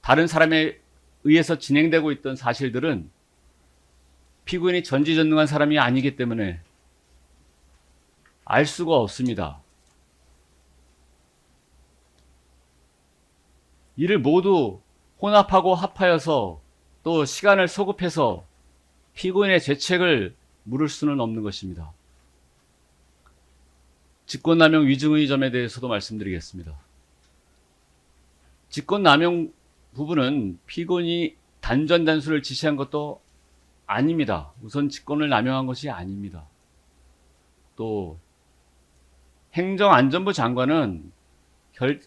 다른 사람에 의해서 진행되고 있던 사실들은 피고인이 전지전능한 사람이 아니기 때문에 알 수가 없습니다. 이를 모두 혼합하고 합하여서 또 시간을 소급해서 피고인의 죄책을 물을 수는 없는 것입니다. 직권남용 위증의 점에 대해서도 말씀드리겠습니다. 직권남용 부분은 피고인이 단전단수를 지시한 것도 아닙니다. 우선 직권을 남용한 것이 아닙니다. 또 행정안전부 장관은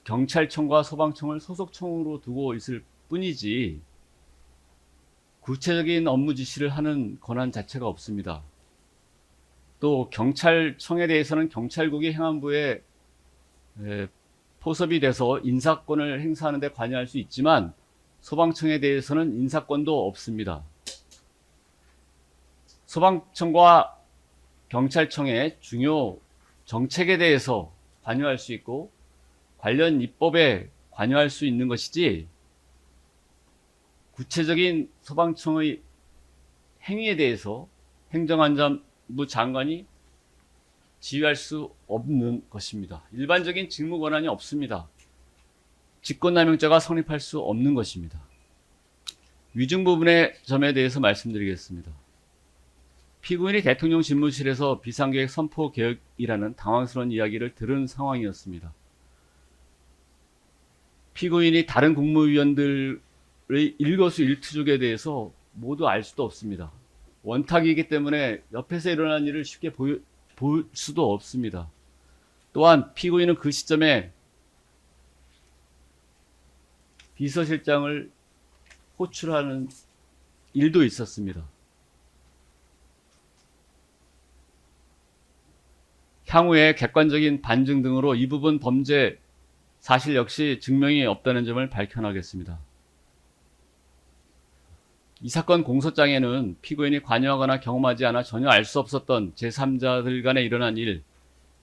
경찰청과 소방청을 소속청으로 두고 있을 뿐이지 구체적인 업무 지시를 하는 권한 자체가 없습니다. 또 경찰청에 대해서는 경찰국이 행안부에 포섭이 돼서 인사권을 행사하는 데 관여할 수 있지만 소방청에 대해서는 인사권도 없습니다. 소방청과 경찰청의 중요 정책에 대해서 관여할 수 있고 관련 입법에 관여할 수 있는 것이지 구체적인 소방청의 행위에 대해서 행정안전부 장관이 지휘할 수 없는 것입니다. 일반적인 직무 권한이 없습니다. 직권남용죄가 성립할 수 없는 것입니다. 위증 부분의 점에 대해서 말씀드리겠습니다. 피고인이 대통령 집무실에서 비상계획 선포 계획이라는 당황스러운 이야기를 들은 상황이었습니다. 피고인이 다른 국무위원들의 일거수일투족에 대해서 모두 알 수도 없습니다. 원탁이기 때문에 옆에서 일어난 일을 쉽게 볼 수도 없습니다. 또한 피고인은 그 시점에 비서실장을 호출하는 일도 있었습니다. 향후에 객관적인 반증 등으로 이 부분 범죄 사실 역시 증명이 없다는 점을 밝혀나가겠습니다. 이 사건 공소장에는 피고인이 관여하거나 경험하지 않아 전혀 알 수 없었던 제3자들 간에 일어난 일,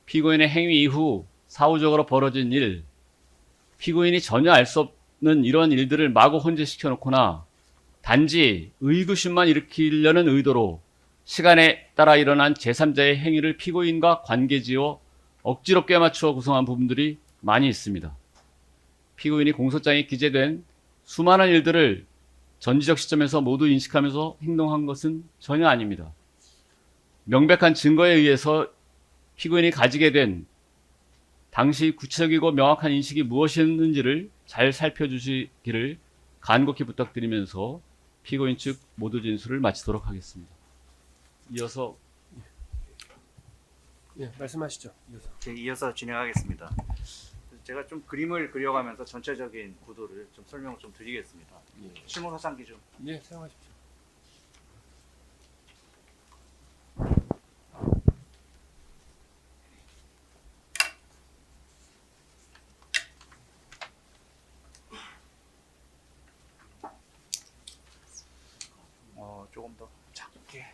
피고인의 행위 이후 사후적으로 벌어진 일, 피고인이 전혀 알 수 없는 이런 일들을 마구 혼재시켜 놓거나 단지 의구심만 일으키려는 의도로 시간에 따라 일어난 제3자의 행위를 피고인과 관계지어 억지로 꿰맞추어 구성한 부분들이 많이 있습니다. 피고인이 공소장에 기재된 수많은 일들을 전지적 시점에서 모두 인식하면서 행동한 것은 전혀 아닙니다. 명백한 증거에 의해서 피고인이 가지게 된 당시 구체적이고 명확한 인식이 무엇이었는지를 잘 살펴주시기를 간곡히 부탁드리면서 피고인 측 모두 진술을 마치도록 하겠습니다. 이어서 예, 말씀하시죠. 이어서. 이어서 진행하겠습니다. 제가 좀 그림을 그려가면서 전체적인 구도를 좀 설명을 좀 드리겠습니다. 예, 실무 사상기 좀. 예, 사용하십시오. 조금 더 작게.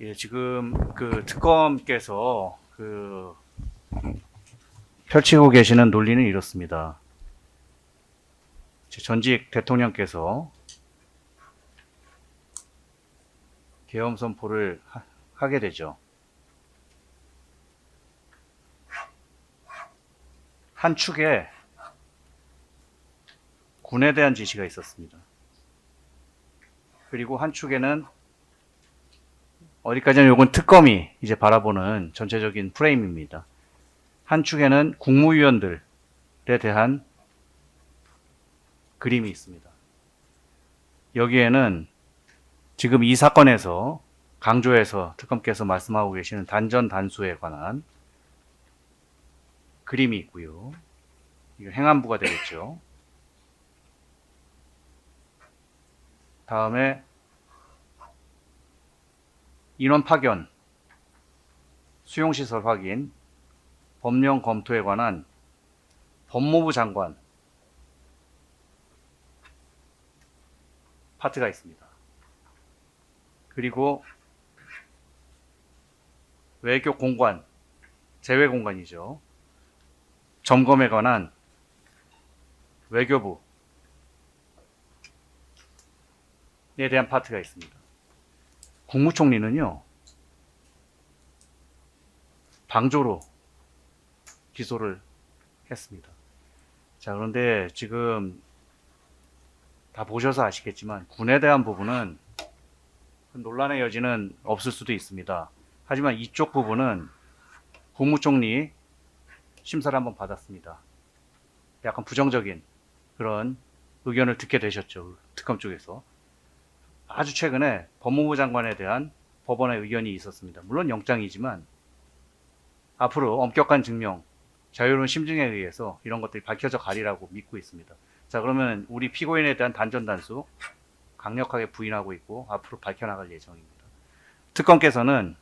예, 지금 그 특검께서 펼치고 계시는 논리는 이렇습니다. 전직 대통령께서 계엄 선포를 하게 되죠. 한 축에 군에 대한 지시가 있었습니다. 그리고 한 축에는 어디까지는 요건 특검이 이제 바라보는 전체적인 프레임입니다. 한 축에는 국무위원들에 대한 그림이 있습니다. 여기에는 지금 이 사건에서 강조해서 특검께서 말씀하고 계시는 단전 단수에 관한 그림이 있고요. 이거 행안부가 되겠죠. 다음에 인원 파견, 수용시설 확인, 법령 검토에 관한 법무부 장관 파트가 있습니다. 그리고 외교 공관, 재외 공관이죠. 점검에 관한 외교부에 대한 파트가 있습니다. 국무총리는요, 방조로 기소를 했습니다. 자, 그런데 지금 다 보셔서 아시겠지만 군에 대한 부분은 논란의 여지는 없을 수도 있습니다. 하지만 이쪽 부분은 국무총리 심사를 한번 받았습니다. 약간 부정적인 그런 의견을 듣게 되셨죠. 특검 쪽에서. 아주 최근에 법무부 장관에 대한 법원의 의견이 있었습니다. 물론 영장이지만 앞으로 엄격한 증명, 자유로운 심증에 의해서 이런 것들이 밝혀져 가리라고 믿고 있습니다. 자, 그러면 우리 피고인에 대한 단전단수 강력하게 부인하고 있고 앞으로 밝혀나갈 예정입니다. 특검께서는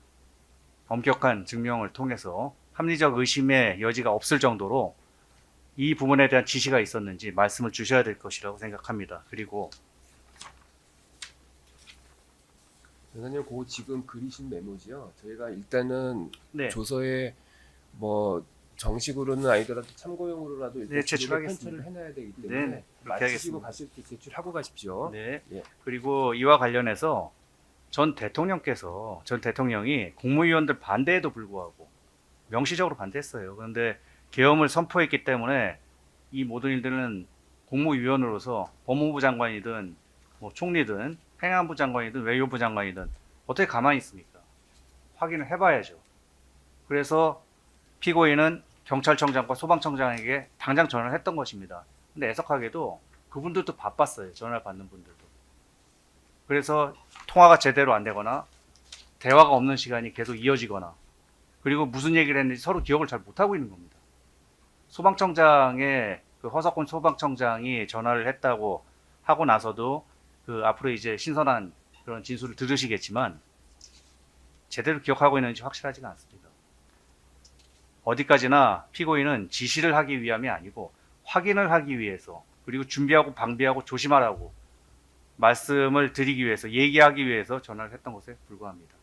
엄격한 증명을 통해서 합리적 의심의 여지가 없을 정도로 이 부분에 대한 지시가 있었는지 말씀을 주셔야 될 것이라고 생각합니다. 그리고 변호사님, 그 지금 그리신 메모지요. 저희가 일단은 네, 조서에 뭐 정식으로는 아니더라도 참고용으로라도 일단 네, 기록을 제출하겠습니다. 편찬을 해놔야 되기 네, 때문에 네, 그렇게 마치시고 하겠습니다. 가실 때 제출하고 가십시오. 네. 예. 그리고 이와 관련해서 전 대통령이 국무위원들 반대에도 불구하고 명시적으로 반대했어요. 그런데 계엄을 선포했기 때문에 이 모든 일들은 국무위원으로서 법무부 장관이든 뭐 총리든 행안부 장관이든 외교부 장관이든 어떻게 가만히 있습니까? 확인을 해봐야죠. 그래서 피고인은 경찰청장과 소방청장에게 당장 전화를 했던 것입니다. 근데 애석하게도 그분들도 바빴어요. 전화를 받는 분들도. 그래서 통화가 제대로 안 되거나 대화가 없는 시간이 계속 이어지거나 그리고 무슨 얘기를 했는지 서로 기억을 잘 못하고 있는 겁니다. 소방청장의 그 허석훈 소방청장이 전화를 했다고 하고 나서도 그 앞으로 이제 신선한 그런 진술을 들으시겠지만 제대로 기억하고 있는지 확실하지가 않습니다. 어디까지나 피고인은 지시를 하기 위함이 아니고 확인을 하기 위해서 그리고 준비하고 방비하고 조심하라고 말씀을 드리기 위해서 얘기하기 위해서 전화를 했던 것에 불과합니다.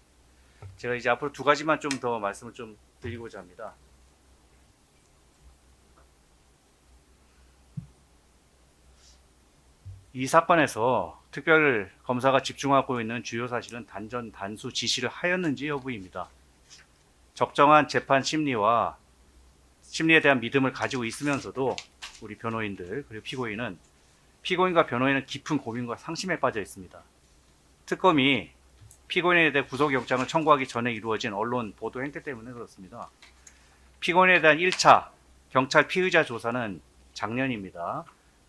제가 이제 앞으로 두 가지만 좀 더 말씀을 좀 드리고자 합니다. 이 사건에서 특별검사가 집중하고 있는 주요 사실은 단전 단수 지시를 하였는지 여부입니다. 적정한 재판 심리와 심리에 대한 믿음을 가지고 있으면서도 우리 변호인들 그리고 피고인과 변호인은 깊은 고민과 상심에 빠져 있습니다. 특검이 피고인에 대해 구속영장을 청구하기 전에 이루어진 언론 보도 행태 때문에 그렇습니다. 피고인에 대한 1차 경찰 피의자 조사는 작년입니다.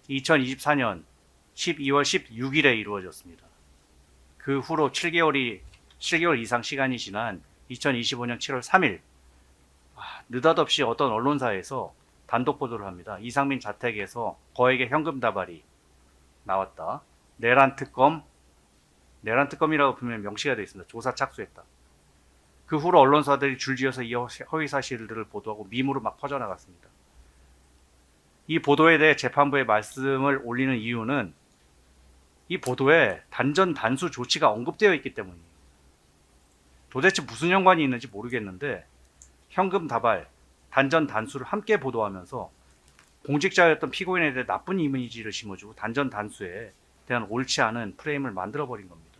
2024년 12월 16일에 이루어졌습니다. 그 후로 7개월 이상 시간이 지난 2025년 7월 3일 느닷없이 어떤 언론사에서 단독 보도를 합니다. 이상민 자택에서 거액의 현금 다발이 나왔다. 내란 특검이라고 보면 명시가 되어 있습니다. 조사 착수했다. 그 후로 언론사들이 줄지어서 이 허위 사실들을 보도하고 밈으로 막 퍼져나갔습니다. 이 보도에 대해 재판부에 말씀을 올리는 이유는 이 보도에 단전 단수 조치가 언급되어 있기 때문이에요. 도대체 무슨 연관이 있는지 모르겠는데 현금 다발, 단전 단수를 함께 보도하면서 공직자였던 피고인에 대해 나쁜 이미지를 심어주고 단전 단수에 대한 옳지 않은 프레임을 만들어버린 겁니다.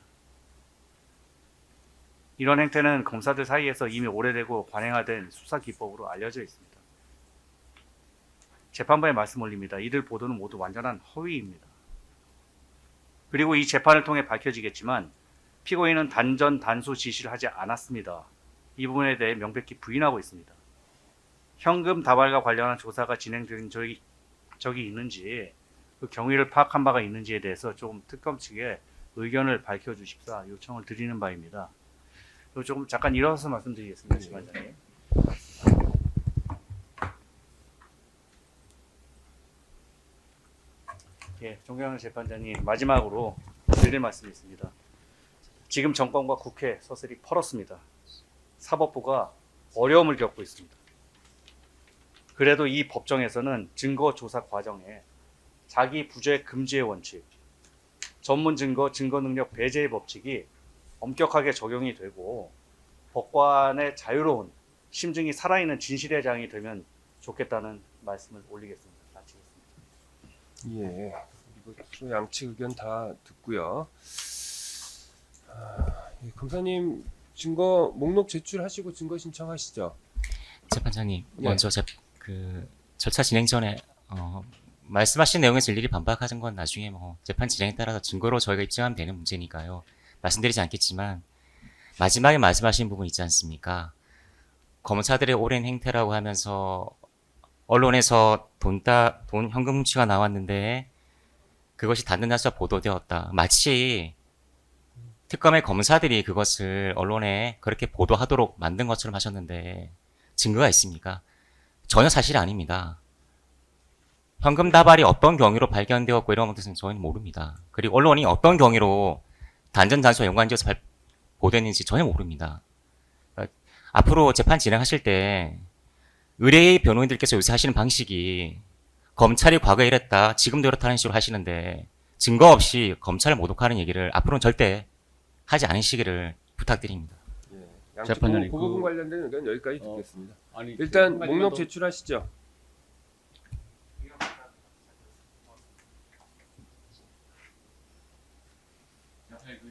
이런 행태는 검사들 사이에서 이미 오래되고 관행화된 수사 기법으로 알려져 있습니다. 재판부에 말씀 올립니다. 이들 보도는 모두 완전한 허위입니다. 그리고 이 재판을 통해 밝혀지겠지만 피고인은 단전 단수 지시를 하지 않았습니다. 이 부분에 대해 명백히 부인하고 있습니다. 현금 다발과 관련한 조사가 진행된 적이 있는지 그 경위를 파악한 바가 있는지에 대해서 좀 특검 측에 의견을 밝혀주십사 요청을 드리는 바입니다. 조금 잠깐 일어서서 말씀드리겠습니다. 지관장님. 예, 존경하는 재판장님, 마지막으로 드릴 말씀이 있습니다. 지금 정권과 국회 서슬이 펄었습니다. 사법부가 어려움을 겪고 있습니다. 그래도 이 법정에서는 증거 조사 과정에 자기 부재 금지의 원칙, 전문 증거, 증거 능력 배제의 법칙이 엄격하게 적용이 되고 법관의 자유로운 심증이 살아있는 진실의 장이 되면 좋겠다는 말씀을 올리겠습니다. 마치겠습니다. 예. 이것도 양측 의견 다 듣고요. 예, 검사님 증거 목록 제출하시고 증거 신청하시죠. 재판장님, 예. 먼저 절차 진행 전에 말씀하신 내용에서 일일이 반박하는 건 나중에 뭐 재판 진행에 따라서 증거로 저희가 입증하면 되는 문제니까요. 말씀드리지 않겠지만 마지막에 말씀하신 부분 있지 않습니까? 검사들의 오랜 행태라고 하면서 언론에서 돈 현금 훔치가 나왔는데 그것이 닿는 날짜 보도되었다. 마치 특검의 검사들이 그것을 언론에 그렇게 보도하도록 만든 것처럼 하셨는데 증거가 있습니까? 전혀 사실이 아닙니다. 현금 다발이 어떤 경위로 발견되었고 이런 것은 저희는 모릅니다. 그리고 언론이 어떤 경위로 단전 단수와 연관지어서 보도했는지 전혀 모릅니다. 앞으로 재판 진행하실 때 의뢰의 변호인들께서 요새 하시는 방식이 검찰이 과거에 이랬다, 지금도 이렇다는 식으로 하시는데 증거 없이 검찰을 모독하는 얘기를 앞으로는 절대 하지 않으시기를 부탁드립니다. 예. 양측 재판장님, 그 부분 관련된 의견 여기까지 어, 듣겠습니다. 아니, 일단 한 가지만 목록 더- 제출하시죠.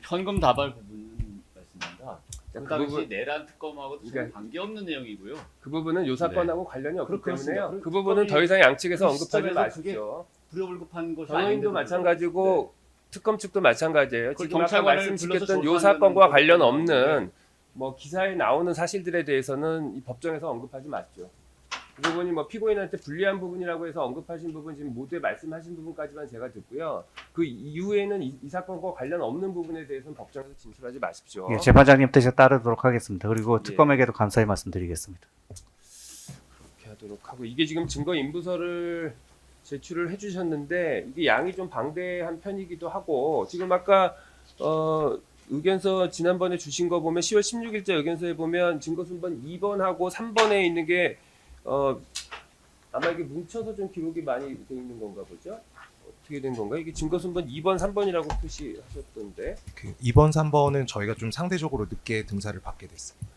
현금 다발 부분은 말씀입니다. 자, 그 그 당시 부분- 내란 특검하고 전혀 그러니까- 관계없는 내용이고요. 그 부분은 요 사건하고 관련이 없기 그렇습니다. 때문에요. 그 그 부분은 더 이상 양측에서 그 언급하지 시점에서 마십시오. 불효불급한 것이 변호인도 아닌데도 마찬가지고 특검 측도 마찬가지예요. 그걸 지금 아까 경찰관을 말씀드렸던 불러서 요 조사하는 사건과 거는 관련 또 없는 뭐 기사에 나오는 사실들에 대해서는 이 법정에서 언급하지 마십시오. 그 부분이 뭐 피고인한테 불리한 부분이라고 해서 언급하신 부분 지금 모두에 말씀하신 부분까지만 제가 듣고요. 그 이후에는 이 사건과 관련 없는 부분에 대해서는 법정에서 진술하지 마십시오. 예, 재판장님 뜻에 따르도록 하겠습니다. 그리고 예. 특검에게도 감사의 말씀드리겠습니다. 그렇게 하도록 하고 이게 지금 증거 인부서를 제출을 해주셨는데 이게 양이 좀 방대한 편이기도 하고 지금 아까 의견서 지난번에 주신 거 보면 10월 16일자 의견서에 보면 증거 순번 2번하고 3번에 있는 게 아마 이게 뭉쳐서 좀 기록이 많이 돼 있는 건가 보죠? 어떻게 된 건가? 이게 증거 순번 2번, 3번이라고 표시하셨던데 그 2번, 3번은 저희가 좀 상대적으로 늦게 등사를 받게 됐습니다.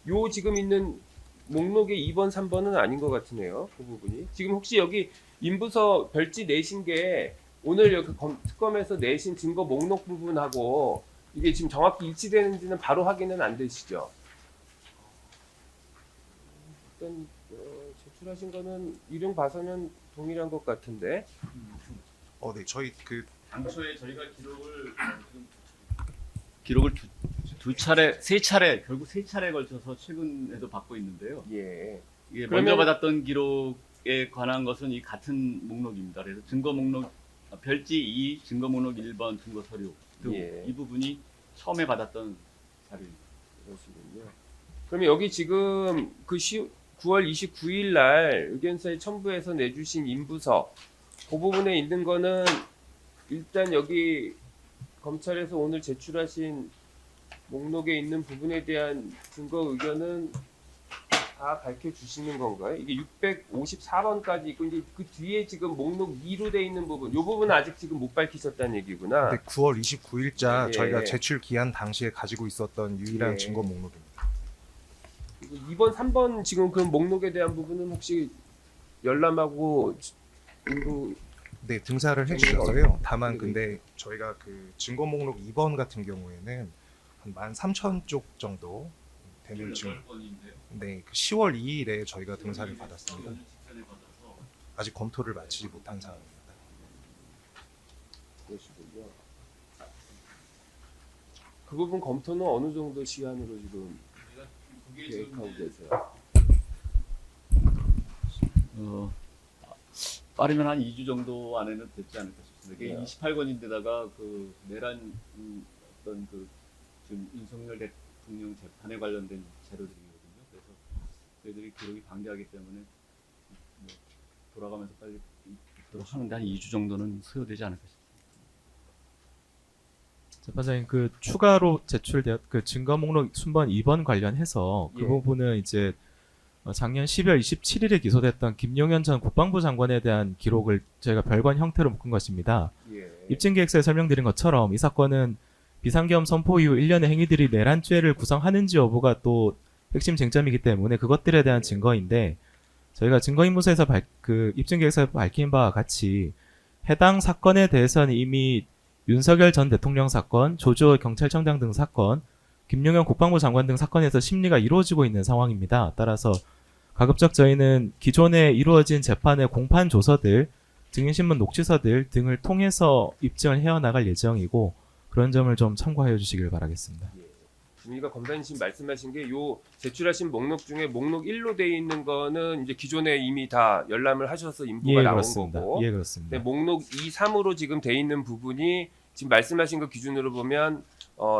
요 지금 있는 목록에 2번, 3번은 아닌 것 같으네요. 그 부분이. 지금 혹시 여기 인부서 별지 내신 게 오늘 여기 특검에서 내신 증거 목록 부분하고 이게 지금 정확히 일치되는지는 바로 확인은 안 되시죠? 일단 제출하신 거는 이름 봐서는 동일한 것 같은데. 네, 저희 그 당초에 저희가 기록을 두 차례, 세 차례, 결국 세 차례에 걸쳐서 최근에도 받고 있는데요. 예. 이게 그러면- 먼저 받았던 기록에 관한 것은 이 같은 목록입니다. 그래서 증거 목록 별지 2, 증거 목록 1번, 증거 서류 등 예. 이 부분이 처음에 받았던 자료입니다. 그러시군요. 그럼 여기 지금 그 9월 29일 날 의견서에 첨부해서 내주신 인부서 그 부분에 있는 거는 일단 여기 검찰에서 오늘 제출하신 목록에 있는 부분에 대한 증거 의견은 다 밝혀주시는 건가요? 이게 654번까지 있고 이제 그 뒤에 지금 목록 2로 돼 있는 부분, 이 부분은 아직 지금 못 밝히셨다는 얘기구나. 근데 9월 29일자 예. 저희가 제출 기한 당시에 가지고 있었던 유일한 예. 증거 목록입니다. 그리고 2번, 3번 지금 그 목록에 대한 부분은 혹시 열람하고 인부 네, 등사를 해주셔서요. 다만 근데 저희가 그 증거 목록 2번 같은 경우에는 한 13,000쪽 정도 되는 증거. 10번인데요. 네, 그 10월 2일에 저희가 등사를 받았습니다. 아직 검토를 마치지 못한 상황입니다. 그러시군요. 그 부분 검토는 어느 정도 시간으로 지금 계획하고 계세요? 빠르면 한 2주 정도 안에는 됐지 않을까 싶습니다. 이게 네. 28권인데다가 그 내란 어떤 그 지금 윤석열 대통령 재판에 관련된 자료들이거든요. 그래서 저희들이 기록이 방대하기 때문에 뭐 돌아가면서 빨리 있도록 하는데 한 2주 정도는 소요되지 않을까 싶습니다. 재판장님, 그 추가로 제출되었 그 증거 목록 순번 2번 관련해서 그 예. 부분은 이제 작년 12월 27일에 기소됐던 김용현 전 국방부 장관에 대한 기록을 저희가 별관 형태로 묶은 것입니다. 예. 입증계획서에 설명드린 것처럼 이 사건은 비상계엄 선포 이후 1년의 행위들이 내란죄를 구성하는지 여부가 또 핵심 쟁점이기 때문에 그것들에 대한 증거인데 저희가 증거인문서에서 입증계획서에 밝힌 바와 같이 해당 사건에 대해서는 이미 윤석열 전 대통령 사건, 조주호 경찰청장 등 사건, 김용현 국방부 장관 등 사건에서 심리가 이루어지고 있는 상황입니다. 따라서 가급적 저희는 기존에 이루어진 재판의 공판 조서들, 증인신문 녹취서들 등을 통해서 입증을 해어나갈 예정이고 그런 점을 좀 참고하여 주시길 바라겠습니다. 그러니까 검사님 지금 말씀하신 게 요 제출하신 목록 중에 목록 1로 돼 있는 거는 이제 기존에 이미 다 열람을 하셔서 인부가 예, 나온 그렇습니다. 거고, 예, 그렇습니다. 근데 목록 2, 3으로 지금 돼 있는 부분이 지금 말씀하신 거 기준으로 보면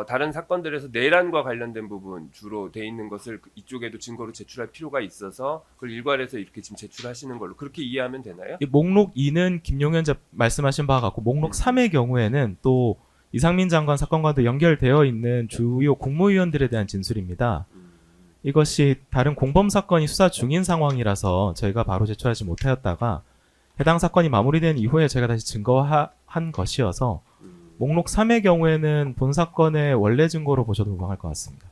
다른 사건들에서 내란과 관련된 부분 주로 돼 있는 것을 이쪽에도 증거로 제출할 필요가 있어서 그걸 일괄해서 이렇게 지금 제출하시는 걸로 그렇게 이해하면 되나요? 이 목록 2는 김용현 말씀하신 바와 같고 목록 3의 경우에는 또 이상민 장관 사건과도 연결되어 있는 주요 국무위원들에 대한 진술입니다. 이것이 다른 공범 사건이 수사 중인 상황이라서 저희가 바로 제출하지 못하였다가 해당 사건이 마무리된 이후에 저희가 다시 증거한 것이어서 목록 3의 경우에는 본 사건의 원래 증거로 보셔도 무방할 것 같습니다.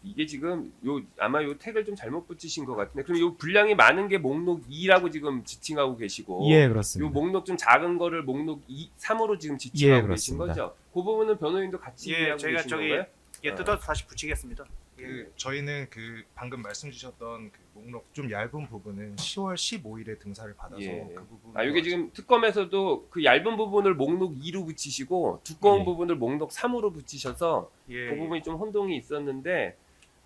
이게 지금 아마 요 택을 좀 잘못 붙이신 것 같은데 그럼 요 분량이 많은 게 목록 2라고 지금 지칭하고 계시고 예, 요 그렇습니다. 목록 좀 작은 거를 목록 2, 3으로 지금 예, 지칭하고 계신 그렇습니다. 거죠? 그 부분은 변호인도 같이 예, 이해하고 저희가 계신 저기 건가요? 뜯어서 다시 붙이겠습니다. 저희는 방금 말씀 주셨던 목록 좀 얇은 부분은 10월 15일에 등사를 받아서 예. 그 부분. 이게 지금 특검에서도 그 얇은 부분을 목록 2로 붙이시고 두꺼운 예. 부분을 목록 3으로 붙이셔서 예, 그 부분이 좀 혼동이 있었는데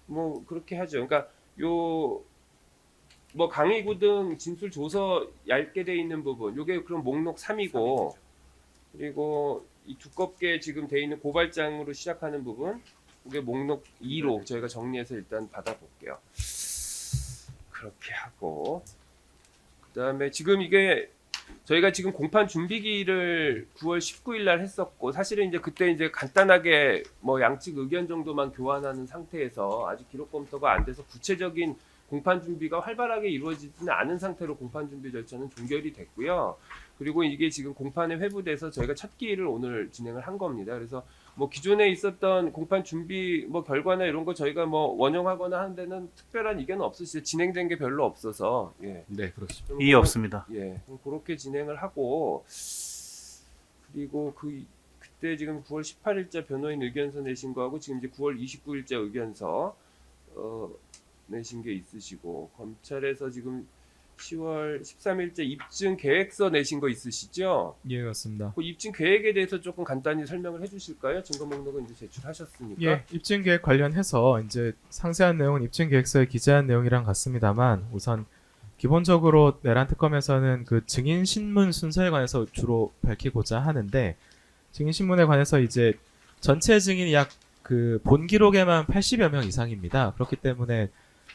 뭐 그렇게 하죠. 그러니까 요 뭐 강의구 등 진술 조서 얇게 돼 있는 부분 요게 그럼 목록 3이고 그리고 이 두껍게 지금 돼 있는 고발장으로 시작하는 부분 그게 목록 2로 저희가 정리해서 일단 받아볼게요. 그렇게 하고 그다음에 지금 이게 저희가 지금 공판 준비기를 9월 19일 날 했었고 사실은 이제 그때 이제 간단하게 뭐 양측 의견 정도만 교환하는 상태에서 아직 기록 검토가 안 돼서 구체적인 공판 준비가 활발하게 이루어지지는 않은 상태로 공판 준비 절차는 종결이 됐고요. 그리고 이게 지금 공판에 회부돼서 저희가 첫 기일을 오늘 진행을 한 겁니다. 그래서 뭐 기존에 있었던 공판 준비 뭐 결과나 이런 거 저희가 뭐 원용하거나 하는 데는 특별한 이견은 없으시죠. 진행된 게 별로 없어서 예. 네, 그렇습니다. 좀 이의 없습니다. 예, 그렇게 진행을 하고 그리고 그때 지금 9월 18일자 변호인 의견서 내신 거하고 지금 이제 9월 29일자 의견서 내신 게 있으시고 검찰에서 지금 10월 13일자 입증 계획서 내신 거 있으시죠? 예, 그렇습니다. 그 입증 계획에 대해서 조금 간단히 설명을 해주실까요? 증거 목록은 이제 제출하셨으니까. 예, 입증 계획 관련해서 이제 상세한 내용은 입증 계획서에 기재한 내용이랑 같습니다만 우선 기본적으로 내란 특검에서는 그 증인 신문 순서에 관해서 주로 밝히고자 하는데 증인 신문에 관해서 이제 전체 증인이 약 그 본 기록에만 80여 명 이상입니다. 그렇기 때문에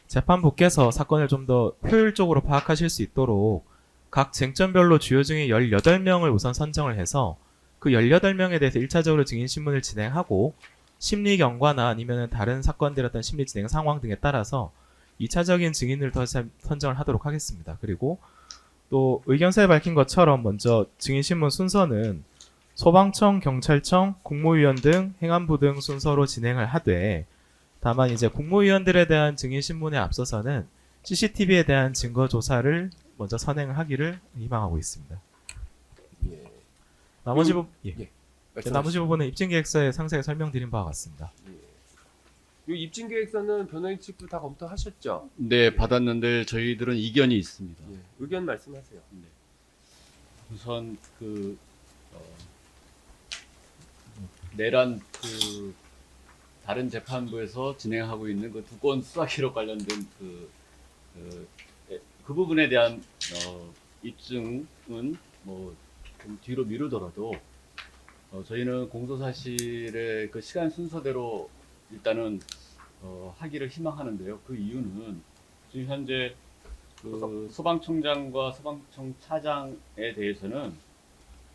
재판부께서 사건을 좀 더 효율적으로 파악하실 수 있도록 각 쟁점별로 주요 증인 18명을 우선 선정을 해서 그 18명에 대해서 1차적으로 증인 신문을 진행하고 심리 경과나 아니면 다른 사건들의 어떤 심리 진행 상황 등에 따라서 2차적인 증인을 더 선정을 하도록 하겠습니다. 그리고 또 의견서에 밝힌 것처럼 먼저 증인 신문 순서는 소방청, 경찰청, 국무위원 등 행안부 등 순서로 진행을 하되 다만 이제 국무위원들에 대한 증인 신문에 앞서서는 CCTV에 대한 증거 조사를 먼저 선행하기를 희망하고 있습니다. 예. 나머지 말씀하시죠. 부분은 입증 계획서에 상세히 설명드린 바와 같습니다. 이 입증 계획서는 변호인 측도 다 검토하셨죠? 네, 받았는데 저희들은 이견이 있습니다. 예. 의견 말씀하세요. 우선 내란 다른 재판부에서 진행하고 있는 그 두 건 수사 기록 관련된 그 부분에 대한 입증은 뭐 좀 뒤로 미루더라도 저희는 공소사실의 그 시간 순서대로 일단은 하기를 희망하는데요. 그 이유는 지금 현재 그 소방청장과 소방청 차장에 대해서는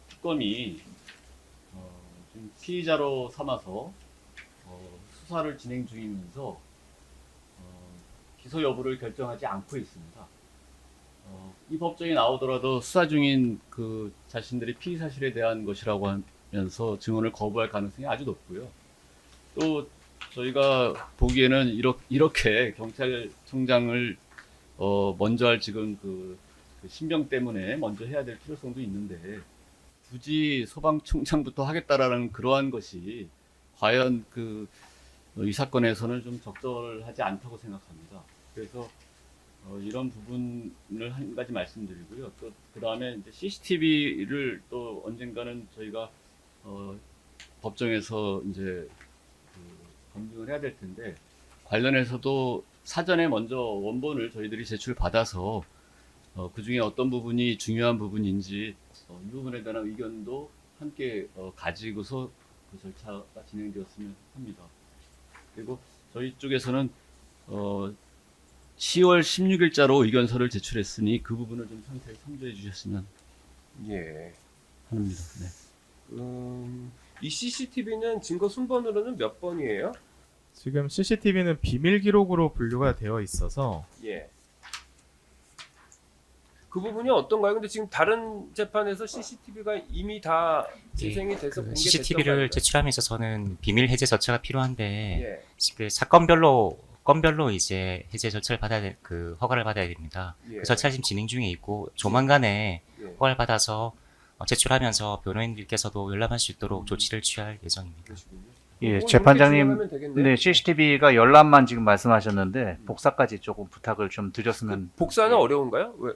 특검이 지금 피의자로 삼아서 수사를 진행 중이면서 기소 여부를 결정하지 않고 있습니다. 이 법정에 나오더라도 수사 중인 그 자신들이 피의 사실에 대한 것이라고 하면서 증언을 거부할 가능성이 아주 높고요. 또 저희가 보기에는 이렇게 경찰청장을 먼저 할 지금 그 신병 때문에 먼저 해야 될 필요성도 있는데 굳이 소방총장부터 하겠다라는 그러한 것이 과연 이 사건에서는 좀 적절하지 않다고 생각합니다. 그래서 이런 부분을 한 가지 말씀드리고요. 또 그 다음에 이제 CCTV를 또 언젠가는 저희가 법정에서 이제 검증을 해야 될 텐데 관련해서도 사전에 먼저 원본을 저희들이 제출받아서 그 중에 어떤 부분이 중요한 부분인지 이 부분에 대한 의견도 함께 가지고서 그 절차가 진행되었으면 합니다. 그리고 저희 쪽에서는 10월 16일자로 의견서를 제출했으니 그 부분을 좀 상세히 참조해 주셨으면 예. 합니다. 네. 이 CCTV는 증거 순번으로는 몇 번이에요? 지금 CCTV는 비밀 기록으로 분류가 되어 있어서 예. 그 부분이 어떤가요? 근데 지금 다른 재판에서 CCTV가 이미 다 재생이 돼서 공개됐던 CCTV를 제출함에 있어서는 비밀 해제 절차가 필요한데 예. 그 건별로 이제 해제 절차를 허가를 받아야 됩니다. 예. 그 절차 지금 진행 중에 있고 조만간에 예. 허가를 받아서 제출하면서 변호인들께서도 열람할 수 있도록 조치를 취할 예정입니다. 그러시군요. 예, 그건 재판장님, 이렇게 진행하면 되겠네. 네, CCTV가 열람만 지금 말씀하셨는데 복사까지 조금 부탁을 좀 드렸으면. 복사는 어려운가요? 왜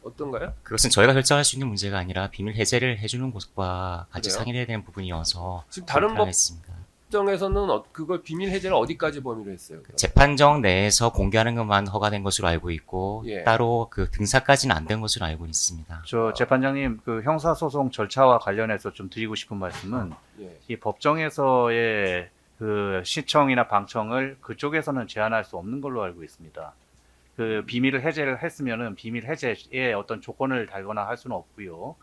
어떤가요? 그것은 저희가 결정할 수 있는 문제가 아니라 비밀 해제를 해주는 곳과 같이 그래요? 상의를 해야 되는 부분이어서 지금 다른 그렇게 하겠습니다. 법정에서는 그걸 비밀 해제를 어디까지 범위로 했어요? 그럼? 재판정 내에서 공개하는 것만 허가된 것으로 알고 있고 예. 따로 그 등사까지는 안 된 것으로 알고 있습니다. 저 재판장님, 그 형사소송 절차와 관련해서 좀 드리고 싶은 말씀은 예. 이 법정에서의 그 시청이나 방청을 그쪽에서는 제한할 수 없는 걸로 알고 있습니다. 그 비밀을 해제를 했으면은 비밀 해제에 어떤 조건을 달거나 할 수는 없고요.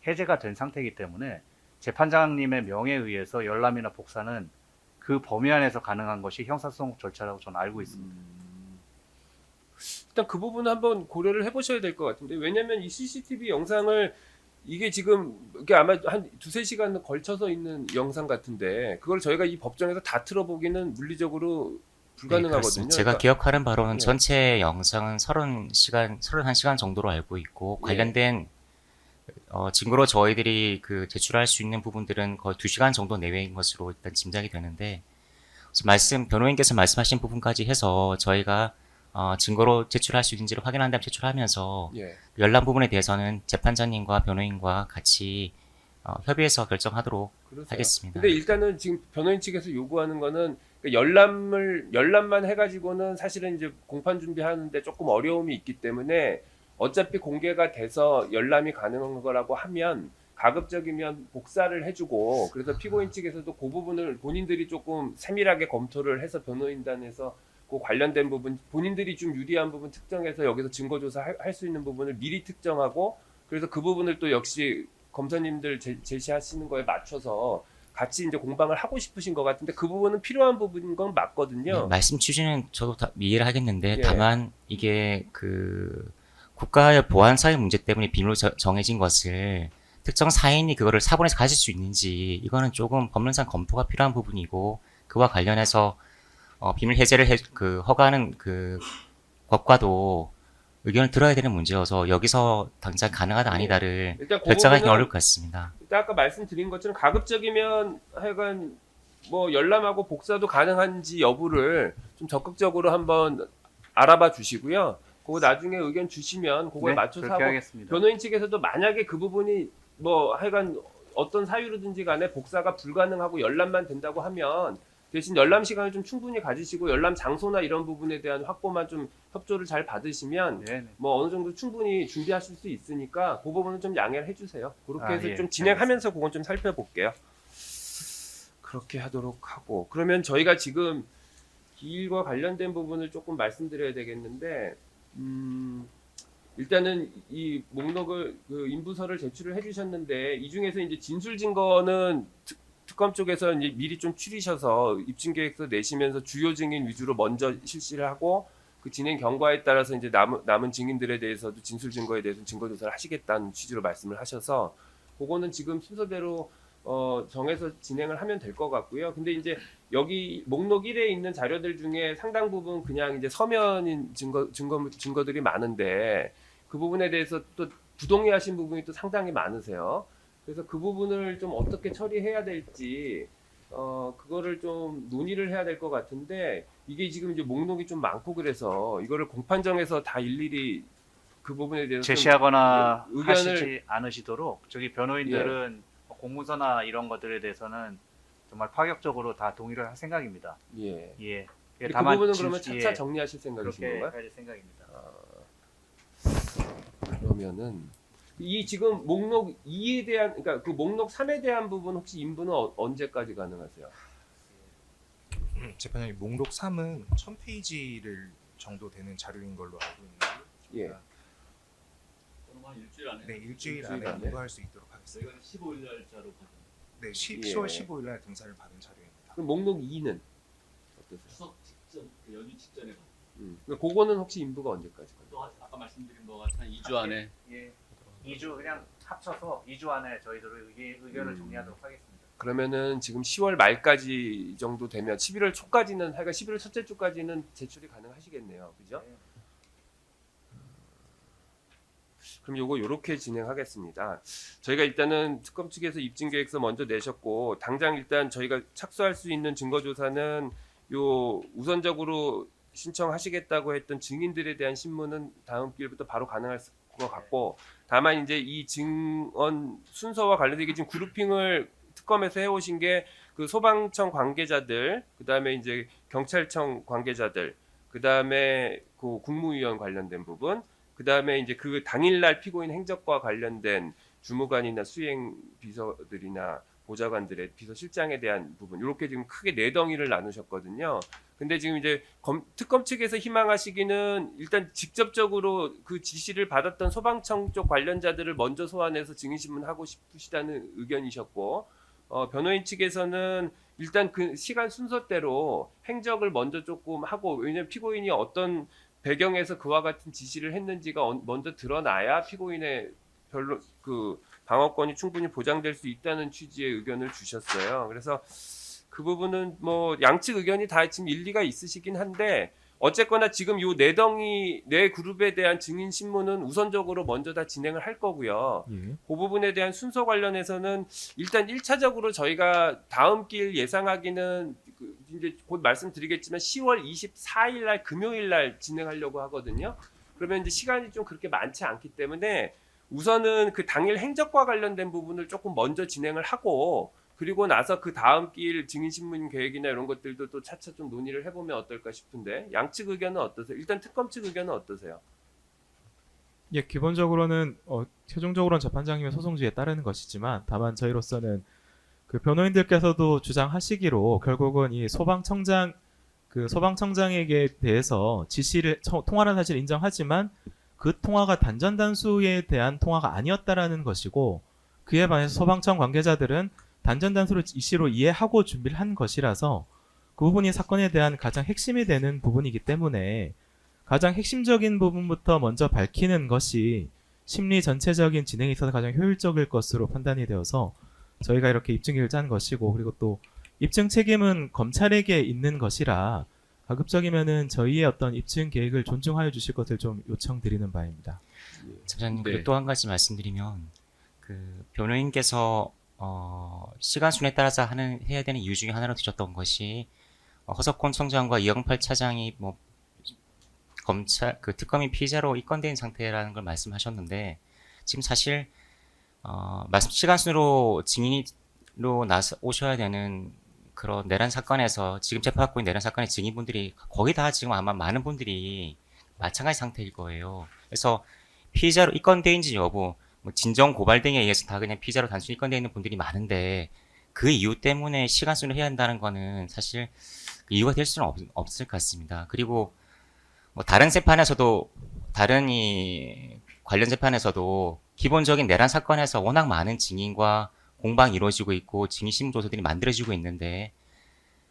해제가 된 상태이기 때문에 재판장님의 명에 의해서 열람이나 복사는 그 범위 안에서 가능한 것이 형사소송 절차라고 저는 알고 있습니다. 일단 그 부분은 한번 고려를 해보셔야 될 것 같은데, 왜냐면 이 CCTV 영상을 이게 지금 이게 아마 한 두세 시간 걸쳐서 있는 영상 같은데 그걸 저희가 이 법정에서 다 틀어보기는 물리적으로 불가능하거든요. 그렇습니다. 제가 그러니까 기억하는 바로는 예. 전체 영상은 31시간 정도로 알고 있고 예. 관련된 증거로 저희들이 제출할 수 있는 부분들은 거의 2시간 정도 내외인 것으로 일단 짐작이 되는데 그래서 변호인께서 말씀하신 부분까지 해서 저희가 증거로 제출할 수 있는지를 확인한 다음 제출하면서 예. 열람 부분에 대해서는 재판장님과 변호인과 같이 협의해서 결정하도록 그러세요. 하겠습니다. 근데 일단은 지금 변호인 측에서 요구하는 거는 그러니까 열람만 해가지고는 사실은 이제 공판 준비하는데 조금 어려움이 있기 때문에 어차피 공개가 돼서 열람이 가능한 거라고 하면 가급적이면 복사를 해주고 그래서 피고인 측에서도 그 부분을 본인들이 조금 세밀하게 검토를 해서 변호인단에서 그 관련된 부분 본인들이 좀 유리한 부분 특정해서 여기서 증거조사 할 수 있는 부분을 미리 특정하고 그래서 그 부분을 또 역시 검사님들 제시하시는 거에 맞춰서 같이 이제 공방을 하고 싶으신 것 같은데 그 부분은 필요한 부분인 건 맞거든요. 네, 말씀 취지는 저도 다 이해를 하겠는데 예. 다만 이게 국가의 보안사의 문제 때문에 비밀로 정해진 것을 특정 사인이 그거를 사본에서 가질 수 있는지 이거는 조금 법률상 검토가 필요한 부분이고 그와 관련해서 비밀 해제를 허가하는 것과도 의견을 들어야 되는 문제여서 여기서 당장 가능하다 아니다를 일단 그 결정하기 부분은 어려울 것 같습니다. 일단 아까 말씀드린 것처럼 가급적이면 하여간 뭐 열람하고 복사도 가능한지 여부를 좀 적극적으로 한번 알아봐 주시고요. 그거 나중에 의견 주시면 그거에 네, 맞춰서 그렇게 하고 하겠습니다. 변호인 측에서도 만약에 그 부분이 뭐 하여간 어떤 사유로든지 간에 복사가 불가능하고 열람만 된다고 하면 대신 열람 시간을 좀 충분히 가지시고 열람 장소나 이런 부분에 대한 확보만 좀 협조를 잘 받으시면 네네. 뭐 어느 정도 충분히 준비하실 수 있으니까 그 부분은 좀 양해를 해주세요. 그렇게 해서 예, 좀 진행하면서 그건 좀 살펴볼게요. 그렇게 하도록 하고 그러면 저희가 지금 기일과 관련된 부분을 조금 말씀드려야 되겠는데 일단은 이 목록을 인부서를 제출을 해주셨는데 이 중에서 이제 진술 증거는 특검 쪽에서 이제 미리 좀 추리셔서 입증 계획서 내시면서 주요 증인 위주로 먼저 실시를 하고 그 진행 경과에 따라서 이제 남은 증인들에 대해서도 진술 증거에 대해서 증거 조사를 하시겠다는 취지로 말씀을 하셔서 그거는 지금 순서대로 정해서 진행을 하면 될 것 같고요. 근데 이제 여기 목록 1에 있는 자료들 중에 상당 부분 그냥 이제 서면인 증거들이 많은데 그 부분에 대해서 또 부동의하신 부분이 또 상당히 많으세요. 그래서 그 부분을 좀 어떻게 처리해야 될지 그거를 좀 논의를 해야 될 것 같은데 이게 지금 이제 목록이 좀 많고 그래서 이거를 공판정에서 다 일일이 그 부분에 대해서 좀 제시하거나 의견을- 하시지 않으시도록 저기 변호인들은 공문서나 이런 것들에 대해서는 정말 파격적으로 다 동의를 할 생각입니다. 예. 예. 그 다만 부분은 진- 그러면 차차 예, 정리하실 생각이신 그렇게 건가요? 할 생각입니다. 그러면은 이 지금 목록 2에 대한 그러니까 그 목록 3에 대한 부분 혹시 인부는 언제까지 가능하세요? 재판장님 목록 3은 1000페이지를 정도 되는 자료인 걸로 알고 있는데 예. 한 일주일 안에. 네, 일주일 일주일 안에 안에? 인부할 수 있도록 하겠습니다. 저희가 15일 날짜로 가죠. 네, 예. 10월 15일 날 등사를 받은 자료입니다. 그럼 목록 2는 어떠세요? 추석 직전, 연휴 직전에 가죠. 그거는 혹시 인부가 언제까지 가요? 또 아까 말씀드린 것 같은 한 2주 안에. 예. 2주 그냥 합쳐서 2주 안에 저희들 의견을 정리하도록 하겠습니다. 그러면은 지금 10월 말까지 정도 되면 11월 초까지는 하여간 11월 첫째 주까지는 제출이 가능하시겠네요. 그죠? 네. 그럼 요거 요렇게 진행하겠습니다. 저희가 일단은 특검 측에서 입증 계획서 먼저 내셨고 당장 일단 저희가 착수할 수 있는 증거 조사는 요 우선적으로 신청하시겠다고 했던 증인들에 대한 신문은 다음 기회부터 바로 가능할 것 같고 다만 이제 이 증언 순서와 관련된 이게 지금 그룹핑을 특검에서 해오신 게 그 소방청 관계자들, 그 다음에 이제 경찰청 관계자들, 그 다음에 그 국무위원 관련된 부분, 그 다음에 이제 그 당일날 피고인 행적과 관련된 주무관이나 수행 비서들이나 보좌관들의 비서실장에 대한 부분, 이렇게 지금 크게 네 덩이를 나누셨거든요. 근데 지금 이제 특검 측에서 희망하시기는 일단 직접적으로 그 지시를 받았던 소방청 쪽 관련자들을 먼저 소환해서 증인신문하고 싶으시다는 의견이셨고, 변호인 측에서는 일단 그 시간 순서대로 행적을 먼저 조금 하고, 왜냐면 피고인이 어떤 배경에서 그와 같은 지시를 했는지가 먼저 드러나야 피고인의 별로 그 방어권이 충분히 보장될 수 있다는 취지의 의견을 주셨어요. 그래서 그 부분은 뭐 양측 의견이 다 지금 일리가 있으시긴 한데 어쨌거나 지금 요 네 덩이 네 그룹에 대한 증인 신문은 우선적으로 먼저 다 진행을 할 거고요. 예. 그 부분에 대한 순서 관련해서는 일단 1차적으로 저희가 다음 길 예상하기는 이제 곧 말씀드리겠지만 10월 24일 날 금요일 날 진행하려고 하거든요. 그러면 이제 시간이 좀 그렇게 많지 않기 때문에 우선은 그 당일 행적과 관련된 부분을 조금 먼저 진행을 하고 그리고 나서 그 다음 길 증인신문 계획이나 이런 것들도 또 차차 좀 논의를 해보면 어떨까 싶은데 양측 의견은 어떠세요? 일단 특검 측 의견은 어떠세요? 예, 기본적으로는 최종적으로는 재판장님의 소송지에 따르는 것이지만 다만 저희로서는 그 변호인들께서도 주장하시기로 결국은 이 소방청장에게 대해서 지시를 통화는 사실 인정하지만 그 통화가 단전 단수에 대한 통화가 아니었다라는 것이고 그에 반해서 소방청 관계자들은 단전 단수를 이시로 이해하고 준비를 한 것이라서 그 부분이 사건에 대한 가장 핵심이 되는 부분이기 때문에 가장 핵심적인 부분부터 먼저 밝히는 것이 심리 전체적인 진행에 있어서 가장 효율적일 것으로 판단이 되어서 저희가 이렇게 입증기를 짠 것이고 그리고 또 입증 책임은 검찰에게 있는 것이라 가급적이면은 저희의 어떤 입증 계획을 존중하여 주실 것을 좀 요청드리는 바입니다. 잠시만요. 네. 그리고 또 한 가지 말씀드리면 그 변호인께서 시간 순에 따라서 해야 되는 이유 중에 하나로 드셨던 것이 허석권 청장과 이영팔 차장이 뭐 검찰 그 특검이 피의자로 입건된 상태라는 걸 말씀하셨는데 지금 사실 시간 순으로 증인으로 오셔야 되는 그런 내란 사건에서 지금 재판받고 있는 내란 사건의 증인분들이 거의 다 지금 아마 많은 분들이 마찬가지 상태일 거예요. 그래서 피의자로 입건되는지 여부, 뭐 진정 고발 등에 의해서 다 그냥 피의자로 단순히 입건되어 있는 분들이 많은데 그 이유 때문에 시간 순으로 해야 한다는 거는 사실 이유가 될 수는 없을 것 같습니다. 그리고 뭐 다른 재판에서도 다른 이 관련 재판에서도 기본적인 내란 사건에서 워낙 많은 증인과 공방이 이루어지고 있고 증인신문 조서들이 만들어지고 있는데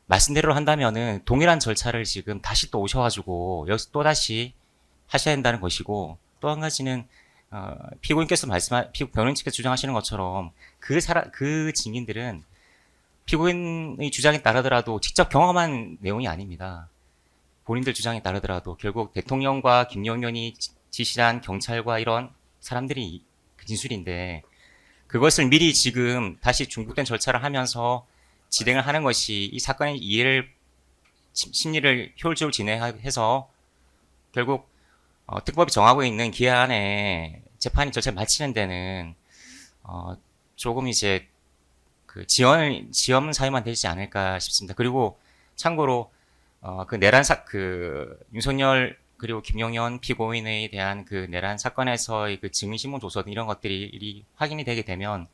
말씀대로 한다면은 동일한 절차를 지금 다시 또 오셔가지고 여기서 또 다시 하셔야 한다는 것이고 또 한 가지는 피고인께서 변호인 측에서 주장하시는 것처럼 그 증인들은 피고인의 주장에 따르더라도 직접 경험한 내용이 아닙니다. 본인들 주장에 따르더라도 결국 대통령과 김용현이 지시한 경찰과 이런 사람들이 그 진술인데 그것을 미리 지금 다시 중복된 절차를 하면서 진행을 하는 것이 이 사건의 이해를 심리를 효율적으로 진행해서 결국 특법이 정하고 있는 기한 안에 재판이 절차를 마치는 데는 조금 이제 그 지연 사유만 되지 않을까 싶습니다. 그리고 참고로 그 내란 윤석열 그리고 김용현 피고인에 대한 그 내란 사건에서의 그 증인신문 조서등 이런 것들이 확인이 되게 되면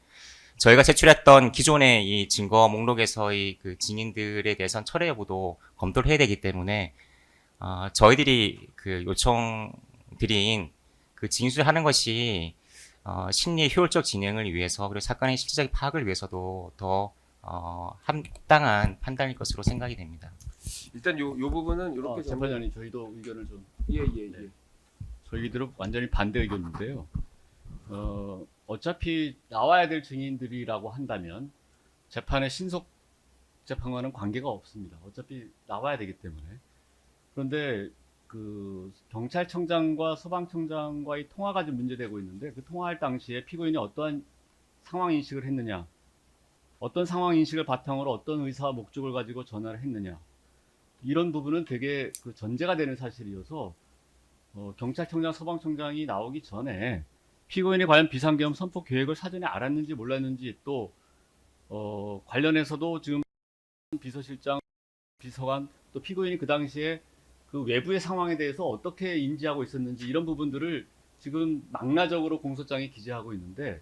저희가 제출했던 기존의 이 증거 목록에서의 그 증인들에 대해서는 철회 여부도 검토를 해야 되기 때문에 저희들이 그 요청드린 그 증인수를 하는 것이 심리의 효율적 진행을 위해서 그리고 사건의 실질적인 파악을 위해서도 더 합당한 판단일 것으로 생각이 됩니다. 일단 요 부분은 이렇게 재판장님 저희도 의견을 좀 예. 저희들은 완전히 반대 의견인데요. 어차피 나와야 될 증인들이라고 한다면 재판의 신속 재판과는 관계가 없습니다. 어차피 나와야 되기 때문에. 그런데 그 경찰청장과 소방청장과의 통화가 좀 문제되고 있는데 그 통화할 당시에 피고인이 어떠한 상황 인식을 했느냐, 어떤 상황 인식을 바탕으로 어떤 의사와 목적을 가지고 전화를 했느냐, 이런 부분은 되게 그 전제가 되는 사실이어서 경찰청장, 소방청장이 나오기 전에 피고인이 과연 비상계엄 선포 계획을 사전에 알았는지 몰랐는지 또 관련해서도 지금 비서실장, 비서관 또 피고인이 그 당시에 그 외부의 상황에 대해서 어떻게 인지하고 있었는지 이런 부분들을 지금 망라적으로 공소장에 기재하고 있는데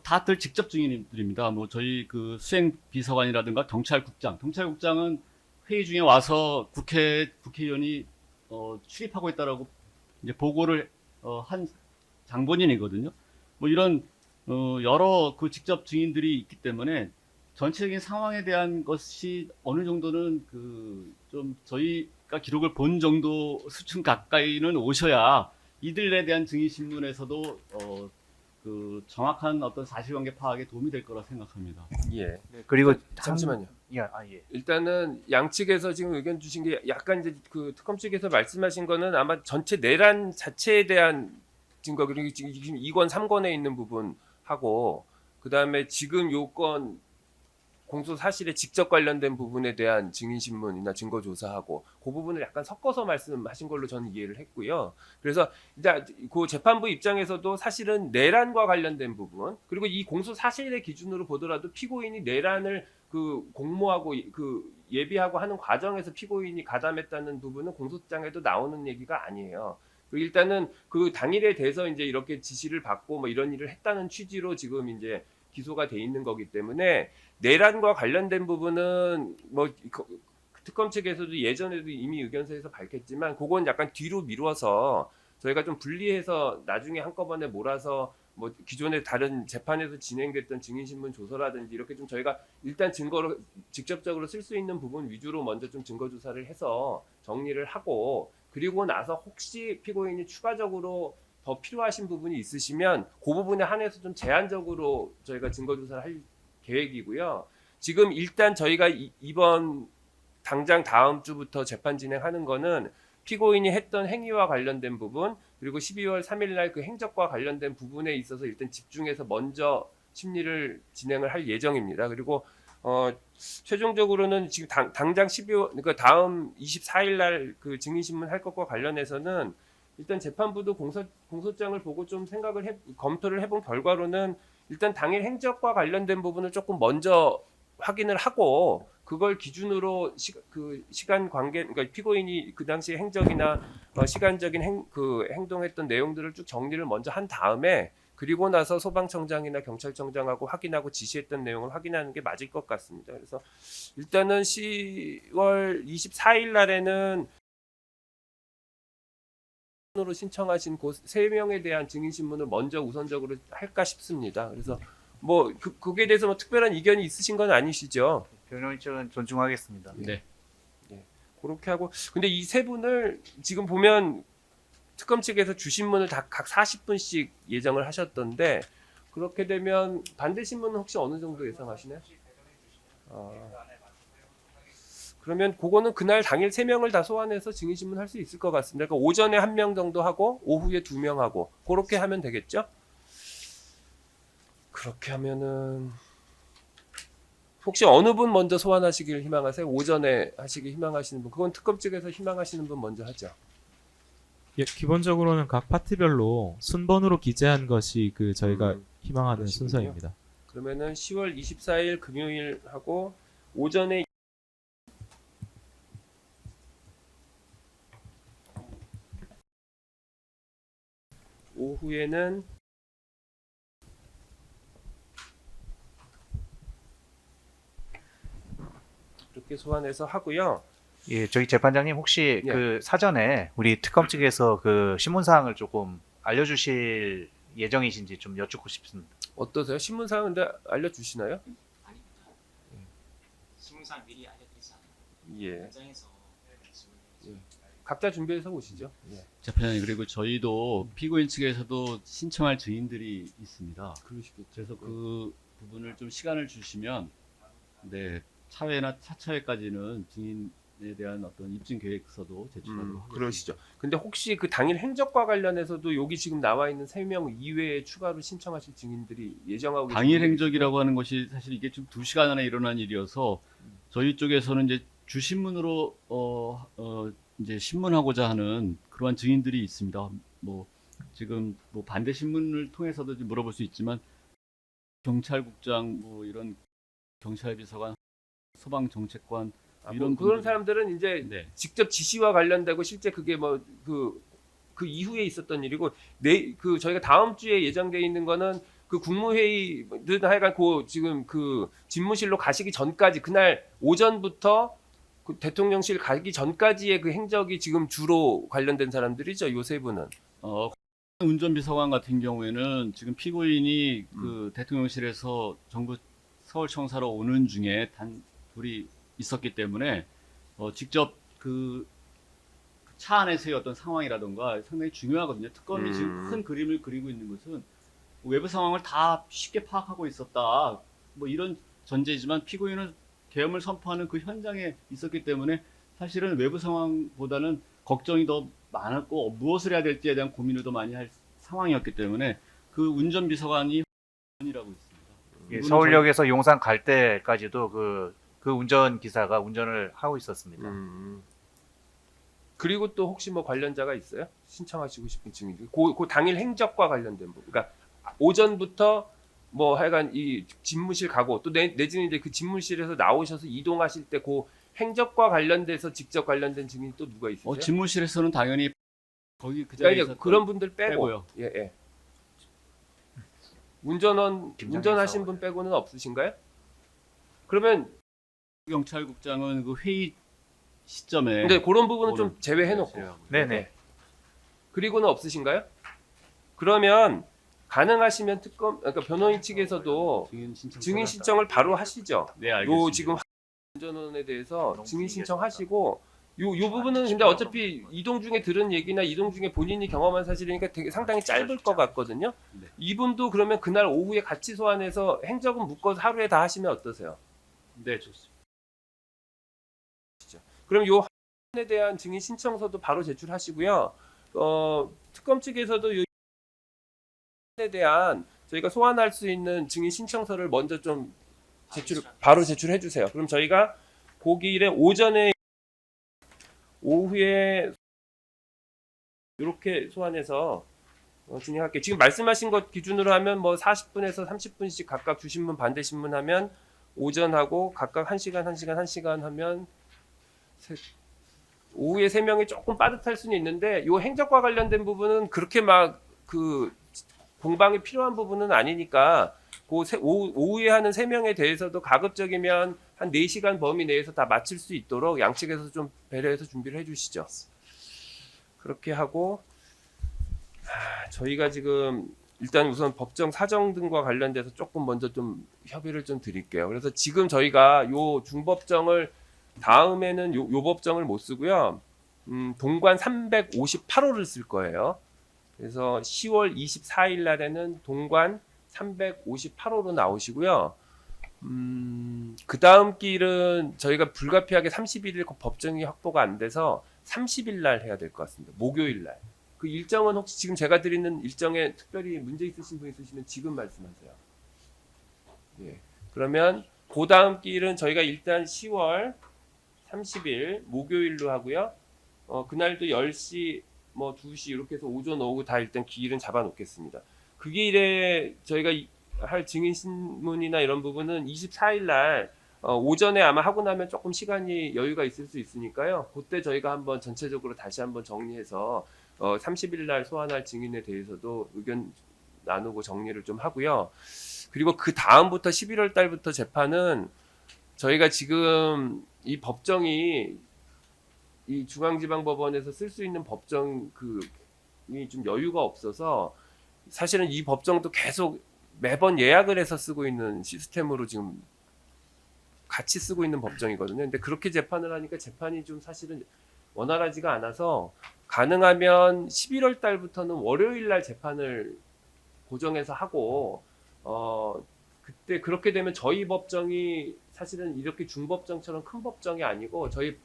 다들 직접 증인들입니다. 뭐 저희 그 수행 비서관이라든가 경찰국장은 회의 중에 와서 국회의원이 출입하고 있다라고 이제 보고를 한 장본인이거든요. 뭐 이런 여러 그 직접 증인들이 있기 때문에 전체적인 상황에 대한 것이 어느 정도는 그 좀 저희가 기록을 본 정도 수준 가까이는 오셔야 이들에 대한 증인 신문에서도 그 정확한 어떤 사실관계 파악에 도움이 될 거라 생각합니다. 예. 네, 그리고 잠시만요. 예. 일단은 양측에서 지금 의견 주신 게 약간 이제 그 특검 측에서 말씀하신 거는 아마 전체 내란 자체에 대한 증거 그리고 지금 2권, 3권에 있는 부분하고 그다음에 지금 요건 공소 사실에 직접 관련된 부분에 대한 증인 신문이나 증거 조사하고 그 부분을 약간 섞어서 말씀하신 걸로 저는 이해를 했고요. 그래서 이제 그 재판부 입장에서도 사실은 내란과 관련된 부분 그리고 이 공소 사실의 기준으로 보더라도 피고인이 내란을 그 공모하고 그 예비하고 하는 과정에서 피고인이 가담했다는 부분은 공소장에도 나오는 얘기가 아니에요. 일단은 그 당일에 대해서 이제 이렇게 지시를 받고 뭐 이런 일을 했다는 취지로 지금 이제 기소가 돼 있는 거기 때문에 내란과 관련된 부분은 뭐 특검 측에서도 예전에도 이미 의견서에서 밝혔지만 그건 약간 뒤로 미뤄서 저희가 좀 분리해서 나중에 한꺼번에 몰아서 뭐 기존의 다른 재판에서 진행됐던 증인신문 조서라든지 이렇게 좀 저희가 일단 증거로 직접적으로 쓸 수 있는 부분 위주로 먼저 좀 증거 조사를 해서 정리를 하고 그리고 나서 혹시 피고인이 추가적으로 더 필요하신 부분이 있으시면 그 부분에 한해서 좀 제한적으로 저희가 증거 조사를 할 계획이고요. 지금 일단 저희가 이번 당장 다음 주부터 재판 진행하는 거는 피고인이 했던 행위와 관련된 부분 그리고 12월 3일 날 그 행적과 관련된 부분에 있어서 일단 집중해서 먼저 심리를 진행을 할 예정입니다. 그리고 최종적으로는 지금 당장 12월 그러니까 다음 24일 날 그 증인신문 할 것과 관련해서는 일단 재판부도 공소장을 보고 좀 검토를 해본 결과로는 일단 당일 행적과 관련된 부분을 조금 먼저 확인을 하고 그걸 기준으로 시간 관계 그러니까 피고인이 그 당시 행적이나 시간적인 행동했던 내용들을 쭉 정리를 먼저 한 다음에 그리고 나서 소방청장이나 경찰청장하고 확인하고 지시했던 내용을 확인하는 게 맞을 것 같습니다. 그래서 일단은 10월 24일 날에는 으로 신청하신 그 3명에 대한 증인신문을 먼저 우선적으로 할까 싶습니다. 그래서 뭐 그거에 대해서 뭐 특별한 이견이 있으신 건 아니시죠? 변호인 측은 존중하겠습니다. 네. 그렇게 하고 근데 이 3분을 지금 보면 특검 측에서 주신문을 다 각 40분씩 예정을 하셨던데 그렇게 되면 반대 신문은 혹시 어느 정도 예상하시나요? 그러면 그거는 그날 당일 3명을 다 소환해서 증인신문 할 수 있을 것 같습니다. 그러니까 오전에 1명 정도 하고 오후에 2명 하고 그렇게 하면 되겠죠? 그렇게 하면은 혹시 어느 분 먼저 소환하시길 희망하세요? 오전에 하시길 희망하시는 분. 그건 특검 측에서 희망하시는 분 먼저 하죠. 예, 기본적으로는 각 파트별로 순번으로 기재한 것이 그 저희가 희망하는 그러시군요. 순서입니다. 그러면은 10월 24일 금요일 하고 오전에 오후에는 이렇게 소환해서 하고요. 예, 저희 재판장님 혹시 예. 그 사전에 우리 특검 측에서 그 신문 사항을 조금 알려주실 예정이신지 좀 여쭙고 싶습니다. 어떠세요? 신문사항 근데 알려주시나요? 신문상 미리 알려드리지 않아요. 예. 현장에서 각자 준비해서 오시죠. 예. 재판장님, 그리고 저희도 피고인 측에서도 신청할 증인들이 있습니다. 그러시겠죠. 그래서 그 부분을 좀 시간을 주시면 네, 차회나 차차회까지는 증인에 대한 어떤 입증 계획서도 제출하도록 하겠습니다. 그러시죠. 근데 혹시 그 당일 행적과 관련해서도 여기 지금 나와 있는 3명 이외에 추가로 신청하실 증인들이 예정하고 계신 당일 분들이 행적이라고 하는 것이 사실 이게 좀 2시간 안에 일어난 일이어서 저희 쪽에서는 이제 주신문으로 이제 신문하고자 하는 그러한 증인들이 있습니다. 뭐 지금 뭐 반대 신문을 통해서도 좀 물어볼 수 있지만 경찰국장 뭐 이런 경찰비서관, 소방정책관 이런 그런 분들이- 사람들은 이제 네. 직접 지시와 관련되고 실제 그게 뭐 그 이후에 있었던 일이고 그 저희가 다음 주에 예정돼 있는 거는 그 국무회의든 하여간 그 지금 그 집무실로 가시기 전까지 그날 오전부터 그 대통령실 가기 전까지의 그 행적이 지금 주로 관련된 사람들이죠. 요 3분은. 운전비서관 같은 경우에는 지금 피고인이 그 대통령실에서 정부 서울청사로 오는 중에 둘이 있었기 때문에 직접 그 차 안에서의 어떤 상황이라던가 상당히 중요하거든요. 특검이 지금 큰 그림을 그리고 있는 것은 외부 상황을 다 쉽게 파악하고 있었다. 뭐 이런 전제지만 피고인은 계엄을 선포하는 그 현장에 있었기 때문에 사실은 외부 상황보다는 걱정이 더 많았고 무엇을 해야 될지에 대한 고민을 더 많이 할 상황이었기 때문에 그 운전비서관이 이라고 있습니다. 예, 이분은 서울역에서 용산 갈 때까지도 그 운전 기사가 운전을 하고 있었습니다. 그리고 또 혹시 뭐 관련자가 있어요? 신청하시고 싶은 증인들. 그 당일 행적과 관련된 부분. 그러니까 오전부터 뭐 하여간 이 집무실 가고 또 내지는 이제 그 집무실에서 나오셔서 이동하실 때 그 행적과 관련돼서 직접 관련된 증인이 또 누가 있으세요? 집무실에서는 당연히 거기 그 자리에 그러니까 있었던 그런 분들 빼고. 빼고요. 예, 예. 운전하신 김장에서- 분 빼고는 없으신가요? 그러면 경찰국장은 그 회의 시점에 근데 그런 부분은 좀 제외해 놓고. 네네. 그리고는 없으신가요? 그러면 가능하시면 그러니까 변호인 측에서도 증인 신청을 바로 하시죠. 네, 알겠습니다. 요 지금 운전원에 대해서 증인 신청하시고 요 부분은 근데 어차피 이동 중에 들은 얘기나 이동 중에 본인이 경험한 사실이니까 되게 상당히 짧을 것 같거든요. 네. 이분도 그러면 그날 오후에 같이 소환해서 행적은 묶어서 하루에 다 하시면 어떠세요? 네, 좋습니다. 그럼 요 에 대한 증인 신청서도 바로 제출하시고요. 특검 측에서도 요에 대한 저희가 소환할 수 있는 증인 신청서를 먼저 좀 바로 제출해 주세요. 그럼 저희가 고기일에 오전에 오후에 이렇게 소환해서 진행할게요. 지금 말씀하신 것 기준으로 하면 뭐 40분에서 30분씩 각각 주신문 반대신문 하면 오전하고 각각 1시간 하면 오후에 3명이 조금 빠듯할 수는 있는데 요 행적과 관련된 부분은 그렇게 막 그 공방이 필요한 부분은 아니니까 오후에 하는 3명에 대해서도 가급적이면 한 4시간 범위 내에서 다 마칠 수 있도록 양측에서 좀 배려해서 준비를 해주시죠. 그렇게 하고 저희가 지금 일단 우선 법정 사정 등과 관련돼서 조금 먼저 좀 협의를 좀 드릴게요. 그래서 지금 저희가 요 중법정을 다음에는 요 법정을 못 쓰고요. 동관 358호를 쓸 거예요. 그래서 10월 24일 날에는 동관 358호로 나오시고요. 그 다음 길은 저희가 불가피하게 31일 법정이 확보가 안 돼서 30일 날 해야 될 것 같습니다. 목요일 날. 그 일정은 혹시 지금 제가 드리는 일정에 특별히 문제 있으신 분 있으시면 지금 말씀하세요. 예. 그러면 그 다음 길은 저희가 일단 10월 30일 목요일로 하고요. 그날도 10시, 뭐 2시 이렇게 해서 오전 오후 다 일단 기일은 잡아 놓겠습니다. 그 길에 저희가 할 증인 신문이나 이런 부분은 24일 날 오전에 아마 하고 나면 조금 시간이 여유가 있을 수 있으니까요. 그때 저희가 한번 전체적으로 다시 한번 정리해서 30일 날 소환할 증인에 대해서도 의견 나누고 정리를 좀 하고요. 그리고 그 다음부터 11월 달부터 재판은 저희가 지금 이 법정이 이 중앙지방법원에서 쓸 수 있는 법정 그이 좀 여유가 없어서 사실은 이 법정도 계속 매번 예약을 해서 쓰고 있는 시스템으로 지금 같이 쓰고 있는 법정이거든요. 근데 그렇게 재판을 하니까 재판이 좀 사실은 원활하지가 않아서 가능하면 11월 달부터는 월요일 날 재판을 고정해서 하고 그때 그렇게 되면 저희 법정이 사실은 이렇게 중법정처럼 큰 법정이 아니고 저희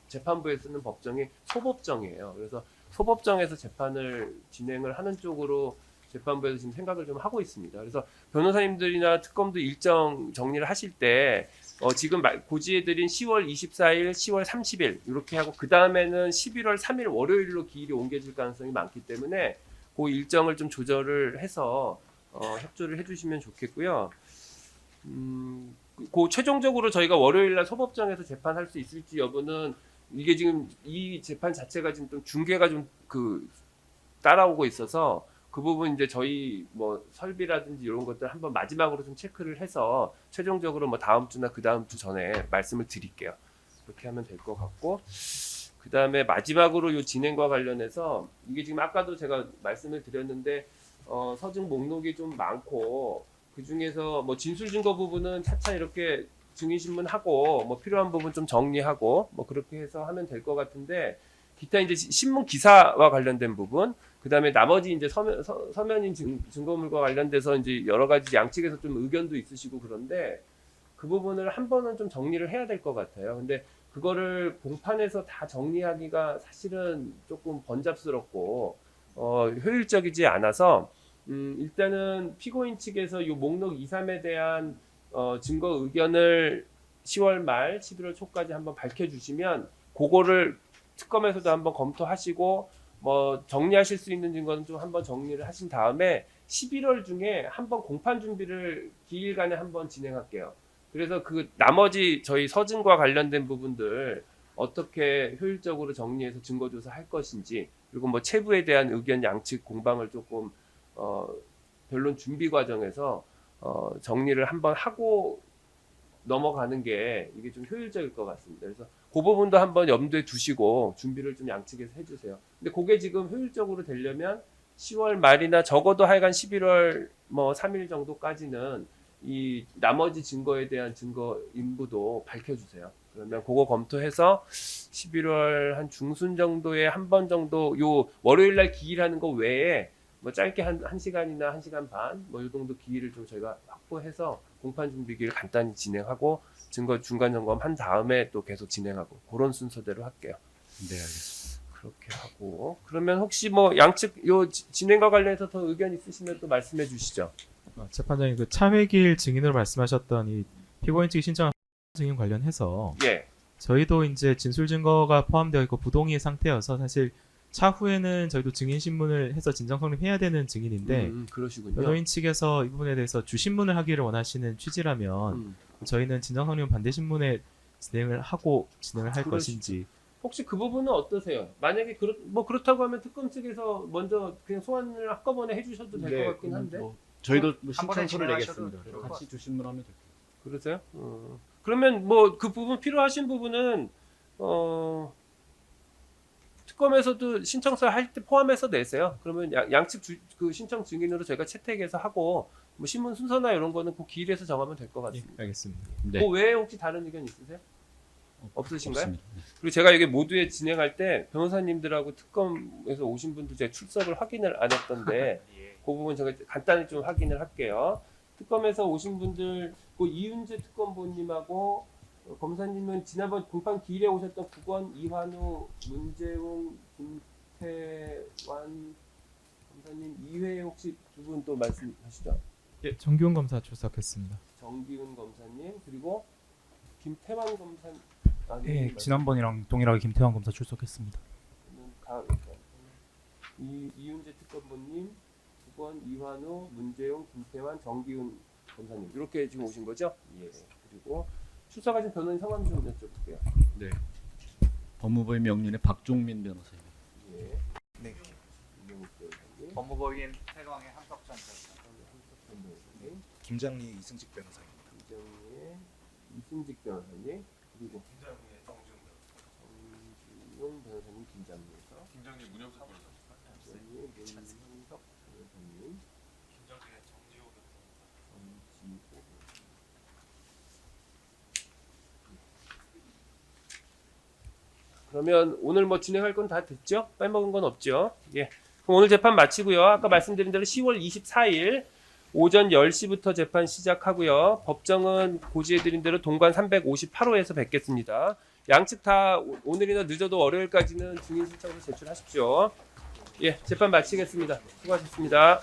재판부에 쓰는 법정이 소법정이에요. 그래서 소법정에서 재판을 진행을 하는 쪽으로 재판부에서 지금 생각을 좀 하고 있습니다. 그래서 변호사님들이나 특검도 일정 정리를 하실 때 지금 고지해드린 10월 24일, 10월 30일 이렇게 하고 그 다음에는 11월 3일 월요일로 기일이 옮겨질 가능성이 많기 때문에 그 일정을 좀 조절을 해서 협조를 해주시면 좋겠고요. 그 최종적으로 저희가 월요일날 소법정에서 재판할 수 있을지 여부는 이게 지금 이 재판 자체가 지금 좀 중계가 좀 따라오고 있어서 그 부분 이제 저희 뭐 설비라든지 이런 것들 한번 마지막으로 좀 체크를 해서 최종적으로 뭐 다음 주나 그 다음 주 전에 말씀을 드릴게요. 그렇게 하면 될 것 같고 그 다음에 마지막으로 이 진행과 관련해서 이게 지금 아까도 제가 말씀을 드렸는데 서증 목록이 좀 많고 그 중에서 뭐 진술 증거 부분은 차차 이렇게 증인 신문하고 뭐 필요한 부분 좀 정리하고 뭐 그렇게 해서 하면 될 것 같은데 기타 이제 신문 기사와 관련된 부분 그다음에 나머지 이제 서면인 증거물과 관련돼서 이제 여러 가지 양측에서 좀 의견도 있으시고 그런데 그 부분을 한 번은 좀 정리를 해야 될 것 같아요. 근데 그거를 공판에서 다 정리하기가 사실은 조금 번잡스럽고 효율적이지 않아서 일단은 피고인 측에서 이 목록 2, 3에 대한 증거 의견을 10월 말 11월 초까지 한번 밝혀주시면 그거를 특검에서도 한번 검토하시고 뭐 정리하실 수 있는 증거는 좀 한번 정리를 하신 다음에 11월 중에 한번 공판 준비를 기일간에 한번 진행할게요. 그래서 그 나머지 저희 서증과 관련된 부분들 어떻게 효율적으로 정리해서 증거조사 할 것인지 그리고 뭐 체부에 대한 의견 양측 공방을 조금 변론 준비 과정에서 정리를 한번 하고 넘어가는 게 이게 좀 효율적일 것 같습니다. 그래서 그 부분도 한번 염두에 두시고 준비를 좀 양측에서 해주세요. 근데 그게 지금 효율적으로 되려면 10월 말이나 적어도 하여간 11월 뭐 3일 정도까지는 이 나머지 증거에 대한 증거 인부도 밝혀주세요. 그러면 그거 검토해서 11월 한 중순 정도에 한 번 정도 요 월요일 날 기일하는 거 외에 뭐 짧게 한 시간이나 1시간 반 뭐 이 정도 기일을 좀 저희가 확보해서 공판 준비기를 간단히 진행하고 증거 중간 점검 한 다음에 또 계속 진행하고 그런 순서대로 할게요. 네, 알겠습니다. 그렇게 하고 그러면 혹시 뭐 양측 요 진행과 관련해서 더 의견 있으시면 또 말씀해 주시죠. 재판장님 그 차회기일 증인으로 말씀하셨던 이 피고인 측이 신청한 증인 관련해서 예. 저희도 이제 진술 증거가 포함되어 있고 부동의 상태여서 사실 차후에는 저희도 증인 신문을 해서 진정 성립해야 되는 증인인데 그러시군요. 변호인 측에서 이 부분에 대해서 주신문을 하기를 원하시는 취지라면 저희는 진정 성립 반대 신문에 진행을 하고 진행을 할 것인지 혹시 그 부분은 어떠세요? 만약에 그렇다고 하면 특검 측에서 먼저 그냥 소환을 한꺼번에 해주셔도 될 것 같긴 한데 뭐 저희도 뭐 한 번에 신청서를 진행하셔도 내겠습니다. 될것 같이 주신문하면 될게요. 그러세요? 그러면 뭐 그 부분 필요하신 부분은 특검에서도 신청서 할 때 포함해서 내세요. 그러면 양측 그 신청 증인으로 저희가 채택해서 하고 뭐 신문 순서나 이런 거는 그 기일에서 정하면 될 것 예, 같습니다. 알겠습니다. 네. 그 외에 혹시 다른 의견 있으세요? 없으신가요? 없습니다. 그리고 제가 여기 모두에 진행할 때 변호사님들하고 특검에서 오신 분들 제가 출석을 확인을 안 했던데 그 부분 제가 간단히 좀 확인을 할게요. 특검에서 오신 분들 그 이윤재 특검보님하고 검사님은 지난번 공판 기일에 오셨던 국원 이환우, 문재웅, 김태환 검사님 이외에 혹시 두 분 또 말씀하시죠? 예, 정기훈 검사 출석했습니다. 정기훈 검사님 그리고 김태환 검사님. 예, 지난번이랑 동일하게 김태환 검사 출석했습니다. 이윤재 특검보님, 국원 이환우, 문재용, 김태환, 정기훈 검사님 이렇게 지금 오신 거죠? 예. 그리고 출석하신 변호인 성함 좀 여쭤볼게요. 네. 법무부의 명륜의 박종민 변호사입니다. 예. 네. 이명욱 변호사님, 법무법인 태광의 한석찬 변호사님, 김장리 이승직 변호사입니다. 김정희의 이승직 변호사님, 그리고 정지용 변호사님 김장리에서 김장리 문영석 변호사님, 문영석 변호사님, 정지호 그러면 오늘 뭐 진행할 건 다 됐죠? 빼먹은 건 없죠? 예. 그럼 오늘 재판 마치고요. 아까 말씀드린 대로 10월 24일 오전 10시부터 재판 시작하고요. 법정은 고지해드린 대로 동관 358호에서 뵙겠습니다. 양측 다 오늘이나 늦어도 월요일까지는 증인 신청서 제출하십시오. 예, 재판 마치겠습니다. 수고하셨습니다.